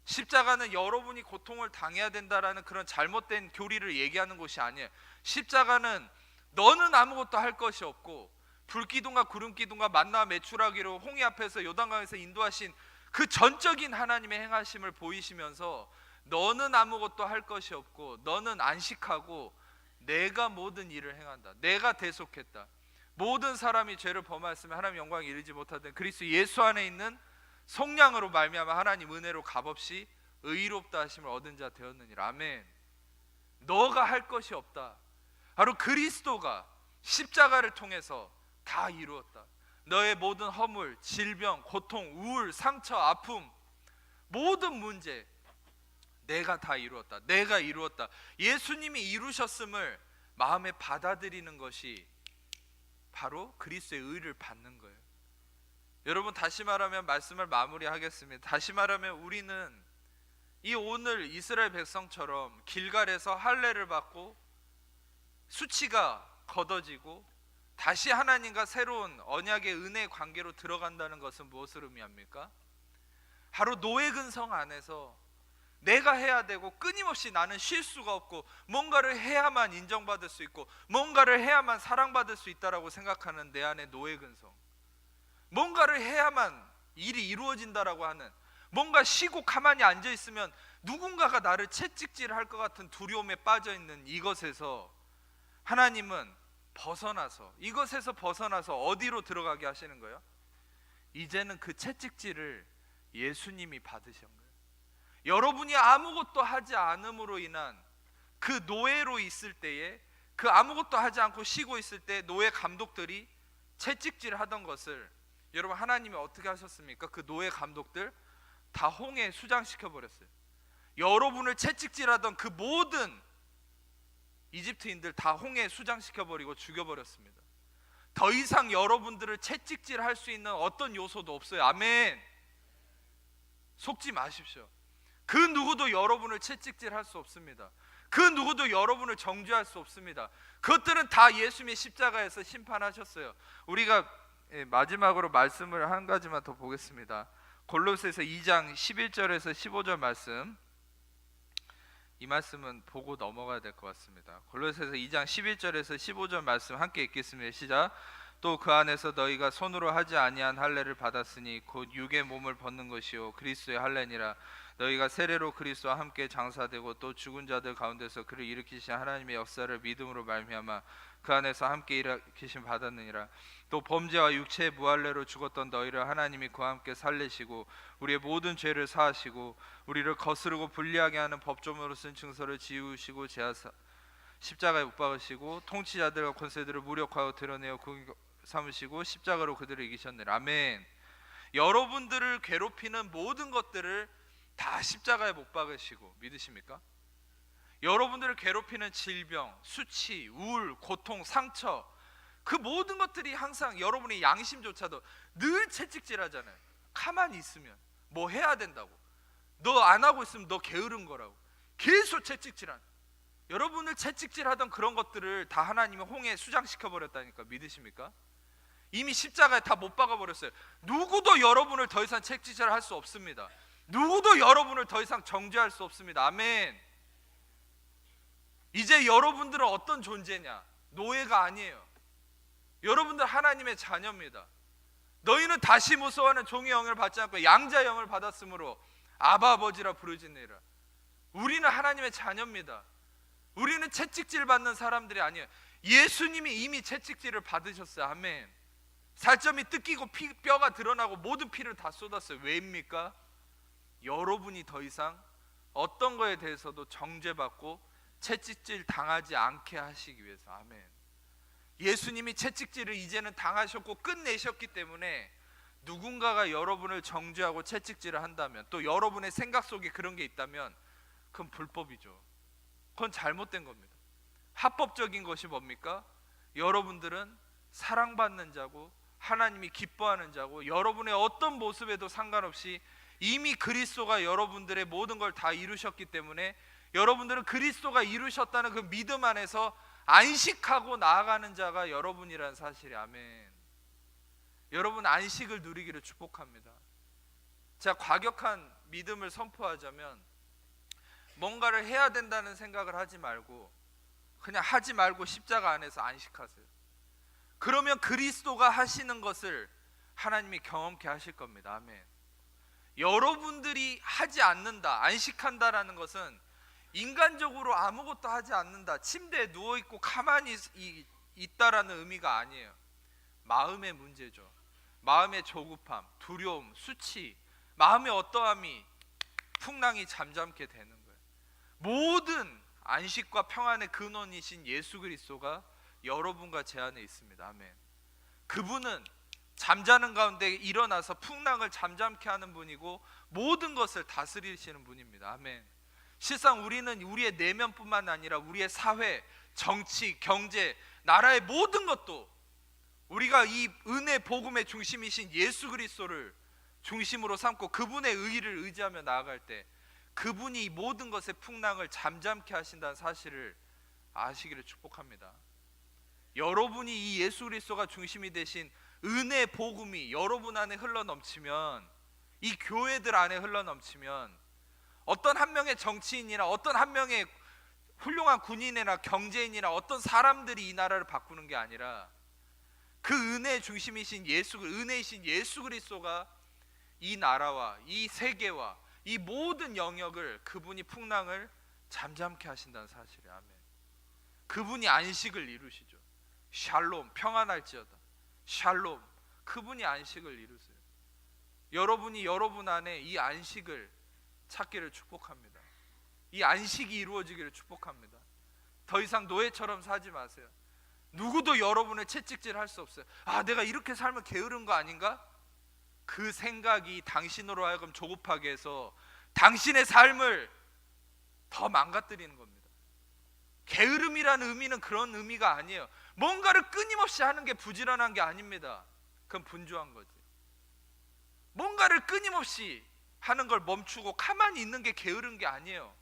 십자가는 여러분이 고통을 당해야 된다라는 그런 잘못된 교리를 얘기하는 것이 아니에요. 십자가는 너는 아무것도 할 것이 없고, 불기둥과 구름기둥과 만나와 메추라기로 홍해 앞에서 요단강에서 인도하신 그 전적인 하나님의 행하심을 보이시면서 너는 아무것도 할 것이 없고 너는 안식하고 내가 모든 일을 행한다. 내가 대속했다. 모든 사람이 죄를 범하였으면 하나님 영광에 이르지 못하던 그리스도 예수 안에 있는 성령으로 말미암아 하나님 은혜로 값없이 의롭다 하심을 얻은 자 되었느니라. 아멘. 너가 할 것이 없다. 바로 그리스도가 십자가를 통해서 다 이루었다. 너의 모든 허물, 질병, 고통, 우울, 상처, 아픔, 모든 문제 내가 다 이루었다. 내가 이루었다. 예수님이 이루셨음을 마음에 받아들이는 것이 바로 그리스도의 의를 받는 거예요. 여러분, 다시 말하면 말씀을 마무리하겠습니다. 다시 말하면 우리는 이 오늘 이스라엘 백성처럼 길갈에서 할례를 받고 수치가 걷어지고 다시 하나님과 새로운 언약의 은혜의 관계로 들어간다는 것은 무엇을 의미합니까? 바로 노예 근성 안에서 내가 해야 되고 끊임없이 나는 쉴 수가 없고 뭔가를 해야만 인정받을 수 있고 뭔가를 해야만 사랑받을 수 있다라고 생각하는 내 안의 노예 근성, 뭔가를 해야만 일이 이루어진다라고 하는, 뭔가 쉬고 가만히 앉아 있으면 누군가가 나를 채찍질할 것 같은 두려움에 빠져 있는 이것에서 하나님은 벗어나서, 이것에서 벗어나서 어디로 들어가게 하시는 거예요? 이제는 그 채찍질을 예수님이 받으신 거예요. 여러분이 아무것도 하지 않음으로 인한 그 노예로 있을 때에, 그 아무것도 하지 않고 쉬고 있을 때 노예 감독들이 채찍질 하던 것을 여러분 하나님이 어떻게 하셨습니까? 그 노예 감독들 다 홍해에 수장시켜 버렸어요. 여러분을 채찍질하던 그 모든 이집트인들 다 홍해에 수장시켜 버리고 죽여 버렸습니다. 더 이상 여러분들을 채찍질할 수 있는 어떤 요소도 없어요. 아멘. 속지 마십시오. 그 누구도 여러분을 채찍질할 수 없습니다. 그 누구도 여러분을 정죄할 수 없습니다. 그것들은 다 예수님의 십자가에서 심판하셨어요. 우리가 마지막으로 말씀을 한 가지만 더 보겠습니다. 골로새서 2장 11절에서 15절 말씀, 이 말씀은 보고 넘어가야 될 것 같습니다. 골로새서 2장 11절에서 15절 말씀 함께 읽겠습니다. 시작. 또 그 안에서 너희가 손으로 하지 아니한 할례를 받았으니 곧 육의 몸을 벗는 것이요 그리스도의 할례니라. 너희가 세례로 그리스도와 함께 장사되고 또 죽은 자들 가운데서 그를 일으키신 하나님의 역사를 믿음으로 말미암아 그 안에서 함께 일으키심 받았느니라. 또 범죄와 육체의 무할례로 죽었던 너희를 하나님이 그와 함께 살리시고 우리의 모든 죄를 사하시고 우리를 거스르고 불리하게 하는 법조문으로 쓴 증서를 지우시고 제하사 십자가에 못 박으시고 통치자들과 권세들을 무력화하고 드러내어 삼으시고 십자가로 그들을 이기셨느니라. 아멘. 여러분들을 괴롭히는 모든 것들을 다 십자가에 못 박으시고 믿으십니까? 여러분들을 괴롭히는 질병, 수치, 우울, 고통, 상처, 그 모든 것들이 항상 여러분의 양심조차도 늘 채찍질하잖아요. 가만히 있으면 뭐 해야 된다고, 너 안 하고 있으면 너 게으른 거라고 계속 채찍질한, 여러분을 채찍질하던 그런 것들을 다 하나님이 홍해에 수장시켜 버렸다니까. 믿으십니까? 이미 십자가에 다 못 박아 버렸어요. 누구도 여러분을 더 이상 채찍질할 수 없습니다. 누구도 여러분을 더 이상 정죄할 수 없습니다. 아멘. 이제 여러분들은 어떤 존재냐? 노예가 아니에요. 여러분들 하나님의 자녀입니다. 너희는 다시 무서워하는 종의 영을 받지 않고 양자의 영을 받았으므로 아바 아버지라 부르짖느니라. 우리는 하나님의 자녀입니다. 우리는 채찍질 받는 사람들이 아니에요. 예수님이 이미 채찍질을 받으셨어요. 아멘. 살점이 뜯기고 뼈가 드러나고 모든 피를 다 쏟았어요. 왜입니까? 여러분이 더 이상 어떤 거에 대해서도 정죄받고 채찍질 당하지 않게 하시기 위해서. 아멘. 예수님이 채찍질을 이제는 당하셨고 끝내셨기 때문에 누군가가 여러분을 정죄하고 채찍질을 한다면, 또 여러분의 생각 속에 그런 게 있다면 그건 불법이죠. 그건 잘못된 겁니다. 합법적인 것이 뭡니까? 여러분들은 사랑받는 자고 하나님이 기뻐하는 자고 여러분의 어떤 모습에도 상관없이 이미 그리스도가 여러분들의 모든 걸 다 이루셨기 때문에 여러분들은 그리스도가 이루셨다는 그 믿음 안에서 안식하고 나아가는 자가 여러분이라는 사실이. 아멘. 여러분 안식을 누리기를 축복합니다. 제가 과격한 믿음을 선포하자면 뭔가를 해야 된다는 생각을 하지 말고 그냥 하지 말고 십자가 안에서 안식하세요. 그러면 그리스도가 하시는 것을 하나님이 경험케 하실 겁니다. 아멘. 여러분들이 하지 않는다, 안식한다라는 것은 인간적으로 아무것도 하지 않는다, 침대에 누워있고 가만히 있다라는 의미가 아니에요. 마음의 문제죠. 마음의 조급함, 두려움, 수치, 마음의 어떠함이 풍랑이 잠잠게 되는 거예요. 모든 안식과 평안의 근원이신 예수 그리스도가 여러분과 제 안에 있습니다. 아멘. 그분은 잠자는 가운데 일어나서 풍랑을 잠잠케 하는 분이고 모든 것을 다스리시는 분입니다. 아멘. 실상 우리는 우리의 내면뿐만 아니라 우리의 사회, 정치, 경제, 나라의 모든 것도 우리가 이 은혜 복음의 중심이신 예수 그리스도를 중심으로 삼고 그분의 의의를 의지하며 나아갈 때 그분이 이 모든 것의 풍랑을 잠잠케 하신다는 사실을 아시기를 축복합니다. 여러분이 이 예수 그리스도가 중심이 되신 은혜 복음이 여러분 안에 흘러넘치면, 이 교회들 안에 흘러넘치면 어떤 한 명의 정치인이나 어떤 한 명의 훌륭한 군인이나 경제인이나 어떤 사람들이 이 나라를 바꾸는 게 아니라 그 은혜의 중심이신 은혜이신 예수 그리스도가 이 나라와 이 세계와 이 모든 영역을 그분이 풍랑을 잠잠케 하신다는 사실이에요. 아멘. 그분이 안식을 이루시죠. 샬롬, 평안할지어다. 샬롬, 그분이 안식을 이루세요. 여러분이 여러분 안에 이 안식을 찾기를 축복합니다. 이 안식이 이루어지기를 축복합니다. 더 이상 노예처럼 사지 마세요. 누구도 여러분을 채찍질할 수 없어요. 아, 내가 이렇게 살면 게으른 거 아닌가? 그 생각이 당신으로 하여금 조급하게 해서 당신의 삶을 더 망가뜨리는 겁니다. 게으름이라는 의미는 그런 의미가 아니에요. 뭔가를 끊임없이 하는 게 부지런한 게 아닙니다. 그건 분주한 거지. 뭔가를 끊임없이 하는 걸 멈추고 가만히 있는 게 게으른 게 아니에요.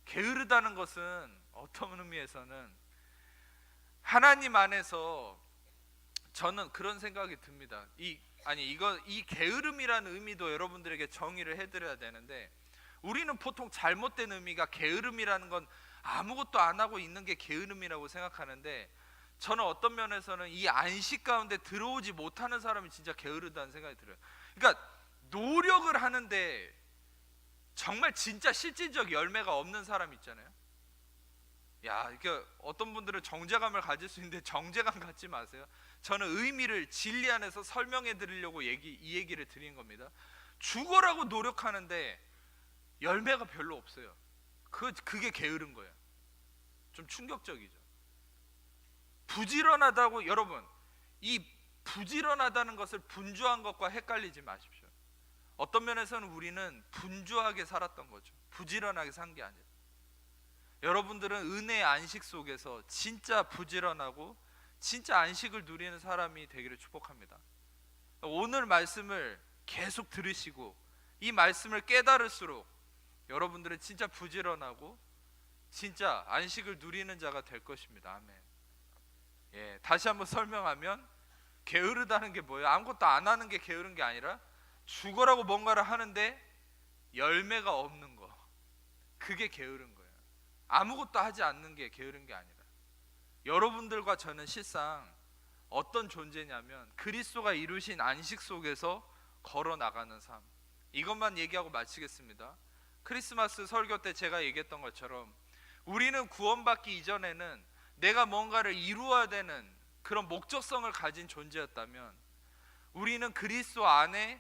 게으르다는 것은 어떤 의미에서는 하나님 안에서 저는 그런 생각이 듭니다. 이 게으름이라는 의미도 여러분들에게 정의를 해드려야 되는데, 우리는 보통 잘못된 의미가 게으름이라는 건 아무것도 안 하고 있는 게 게으름이라고 생각하는데, 저는 어떤 면에서는 이 안식 가운데 들어오지 못하는 사람이 진짜 게으르다는 생각이 들어요. 그러니까 노력을 하는데 정말 진짜 실질적 열매가 없는 사람 있잖아요. 야, 이게 어떤 분들은 정죄감을 가질 수 있는데 정죄감 갖지 마세요. 저는 의미를 진리 안에서 설명해 드리려고 이 얘기를 드린 겁니다. 죽어라고 노력하는데 열매가 별로 없어요. 그게 게으른 거예요. 좀 충격적이죠. 부지런하다고, 여러분, 이 부지런하다는 것을 분주한 것과 헷갈리지 마십시오. 어떤 면에서는 우리는 분주하게 살았던 거죠. 부지런하게 산 게 아니라. 여러분들은 은혜의 안식 속에서 진짜 부지런하고 진짜 안식을 누리는 사람이 되기를 축복합니다. 오늘 말씀을 계속 들으시고 이 말씀을 깨달을수록 여러분들은 진짜 부지런하고 진짜 안식을 누리는 자가 될 것입니다. 아멘. 예, 다시 한번 설명하면 게으르다는 게 뭐예요? 아무것도 안 하는 게 게으른 게 아니라 죽어라고 뭔가를 하는데 열매가 없는 거, 그게 게으른 거예요. 아무것도 하지 않는 게 게으른 게 아니라, 여러분들과 저는 실상 어떤 존재냐면 그리스도가 이루신 안식 속에서 걸어 나가는 삶. 이것만 얘기하고 마치겠습니다. 크리스마스 설교 때 제가 얘기했던 것처럼 우리는 구원받기 이전에는 내가 뭔가를 이루어야 되는 그런 목적성을 가진 존재였다면, 우리는 그리스도 안에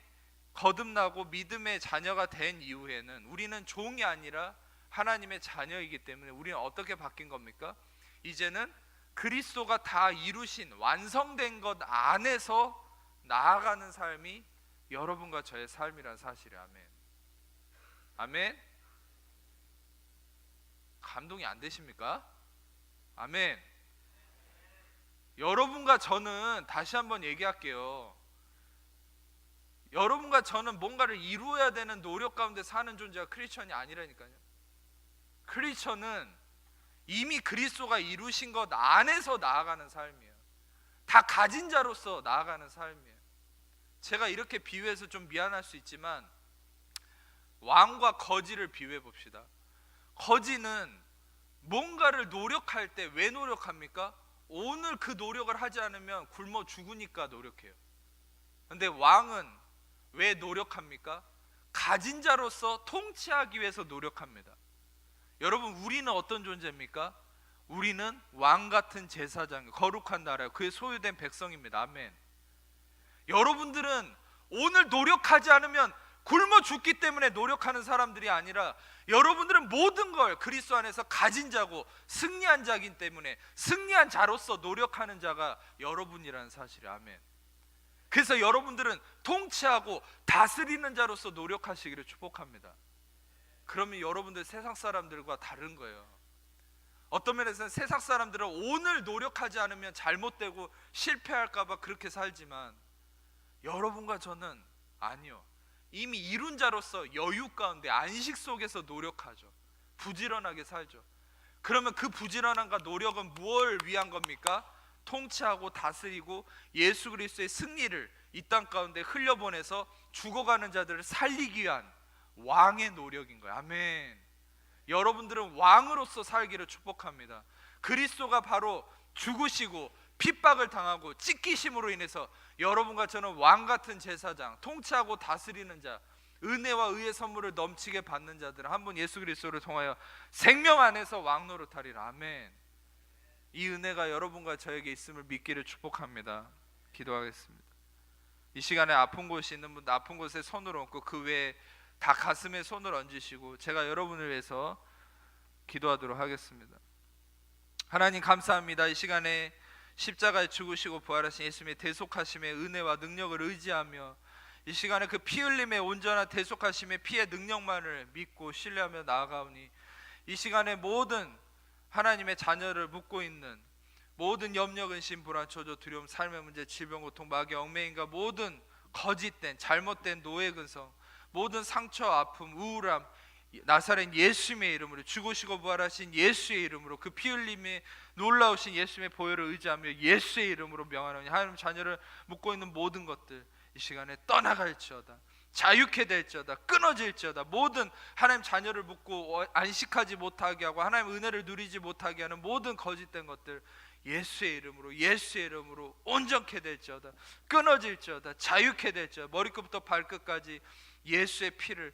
거듭나고 믿음의 자녀가 된 이후에는 우리는 종이 아니라 하나님의 자녀이기 때문에 우리는 어떻게 바뀐 겁니까? 이제는 그리스도가 다 이루신 완성된 것 안에서 나아가는 삶이 여러분과 저의 삶이란 사실이에요. 아멘. 아멘. 감동이 안 되십니까? 아멘. 여러분과 저는, 다시 한번 얘기할게요, 여러분과 저는 뭔가를 이루어야 되는 노력 가운데 사는 존재가 크리스천이 아니라니까요. 크리스천은 이미 그리스도가 이루신 것 안에서 나아가는 삶이에요. 다 가진 자로서 나아가는 삶이에요. 제가 이렇게 비유해서 좀 미안할 수 있지만 왕과 거지를 비유해 봅시다. 거지는 뭔가를 노력할 때 왜 노력합니까? 오늘 그 노력을 하지 않으면 굶어 죽으니까 노력해요. 근데 왕은 왜 노력합니까? 가진 자로서 통치하기 위해서 노력합니다. 여러분, 우리는 어떤 존재입니까? 우리는 왕 같은 제사장, 거룩한 나라, 그의 소유된 백성입니다. 아멘. 여러분들은 오늘 노력하지 않으면 굶어 죽기 때문에 노력하는 사람들이 아니라, 여러분들은 모든 걸 그리스도 안에서 가진 자고 승리한 자이기 때문에 승리한 자로서 노력하는 자가 여러분이라는 사실이에요. 아멘. 그래서 여러분들은 통치하고 다스리는 자로서 노력하시기를 축복합니다. 그러면 여러분들 세상 사람들과 다른 거예요. 어떤 면에서는 세상 사람들은 오늘 노력하지 않으면 잘못되고 실패할까 봐 그렇게 살지만, 여러분과 저는 아니요, 이미 이룬 자로서 여유 가운데 안식 속에서 노력하죠. 부지런하게 살죠. 그러면 그 부지런함과 노력은 무엇을 위한 겁니까? 통치하고 다스리고 예수 그리스도의 승리를 이 땅 가운데 흘려보내서 죽어가는 자들을 살리기 위한 왕의 노력인 거예요. 아멘. 여러분들은 왕으로서 살기를 축복합니다. 그리스도가 바로 죽으시고 핍박을 당하고 찢기심으로 인해서 여러분과 저는 왕 같은 제사장, 통치하고 다스리는 자, 은혜와 의의 선물을 넘치게 받는 자들은 한 분 예수 그리스도를 통하여 생명 안에서 왕 노릇하리라. 아멘. 이 은혜가 여러분과 저에게 있음을 믿기를 축복합니다. 기도하겠습니다. 이 시간에 아픈 곳이 있는 분, 아픈 곳에 손을 얹고 그 외에 다 가슴에 손을 얹으시고 제가 여러분을 위해서 기도하도록 하겠습니다. 하나님 감사합니다. 이 시간에 십자가에 죽으시고 부활하신 예수님의 대속하심의 은혜와 능력을 의지하며 이 시간에 그 피 흘림의 온전한 대속하심의 피의 능력만을 믿고 신뢰하며 나아가오니, 이 시간에 모든 하나님의 자녀를 묻고 있는 모든 염려, 근심, 불안, 초조, 두려움, 삶의 문제, 질병, 고통, 마귀, 얽매임과 모든 거짓된 잘못된 노예 근성, 모든 상처, 아픔, 우울함, 나사렛 예수님의 이름으로, 죽으시고 부활하신 예수의 이름으로, 그 피 흘림의 놀라우신 예수님의 보혈을 의지하며 예수의 이름으로 명하노니, 하나님 자녀를 묻고 있는 모든 것들 이 시간에 떠나갈지어다. 자유케 될지어다. 끊어질지어다. 모든 하나님 자녀를 묻고 안식하지 못하게 하고 하나님 은혜를 누리지 못하게 하는 모든 거짓된 것들 예수의 이름으로 온전케 될지어다. 끊어질지어다. 자유케 될지어다. 머리끝부터 발끝까지 예수의 피를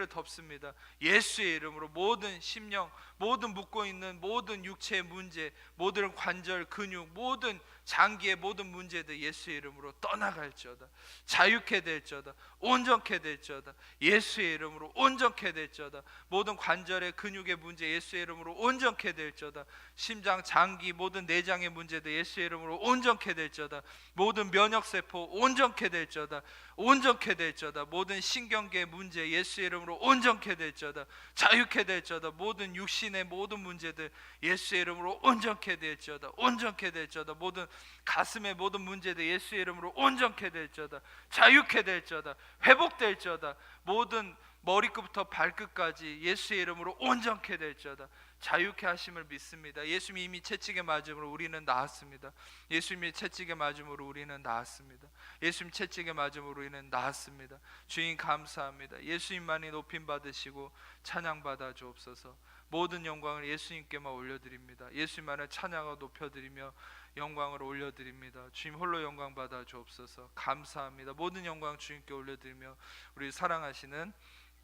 덮습니다. 예수의 이름으로 모든 심령, 모든 묶고 있는 모든 육체의 문제, 모든 관절, 근육, 모든 장기의 모든 문제들 예수의 이름으로 떠나갈지어다. 자유케 될지어다. 온전케 될지어다. 예수의 이름으로 온전케 될지어다. 모든 관절의 근육의 문제 예수의 이름으로 온전케 될지어다. 심장, 장기, 모든 내장의 문제들 예수의 이름으로 온전케 될지어다. 모든 면역세포 온전케 될지어다. 온전케 될지어다. 모든 신경계 문제 예수의 이름으로 온전케 될지어다. 자유케 될지어다. 모든 육신의 모든 문제들 예수의 이름으로 온전케 될지어다. 온전케 될지어다. 모든 가슴의 모든 문제들 예수의 이름으로 온전케 될지어다. 자유케 될지어다. 회복될지어다. 모든 머리끝부터 발끝까지 예수의 이름으로 온전케 될지어다. 자유케 하심을 믿습니다. 예수님이 이미 채찍에 맞음으로 우리는 나았습니다. 예수님이 채찍에 맞음으로 우리는 나았습니다. 예수님 채찍에 맞음으로 우리는 나았습니다. 주님 감사합니다. 예수님만이 높임 받으시고 찬양 받아 주옵소서. 모든 영광을 예수님께만 올려드립니다. 예수님만을 찬양하고 높여드리며 영광을 올려드립니다. 주님 홀로 영광 받아 주옵소서. 감사합니다. 모든 영광 주님께 올려드리며 우리 사랑하시는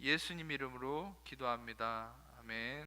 예수님 이름으로 기도합니다. 아멘.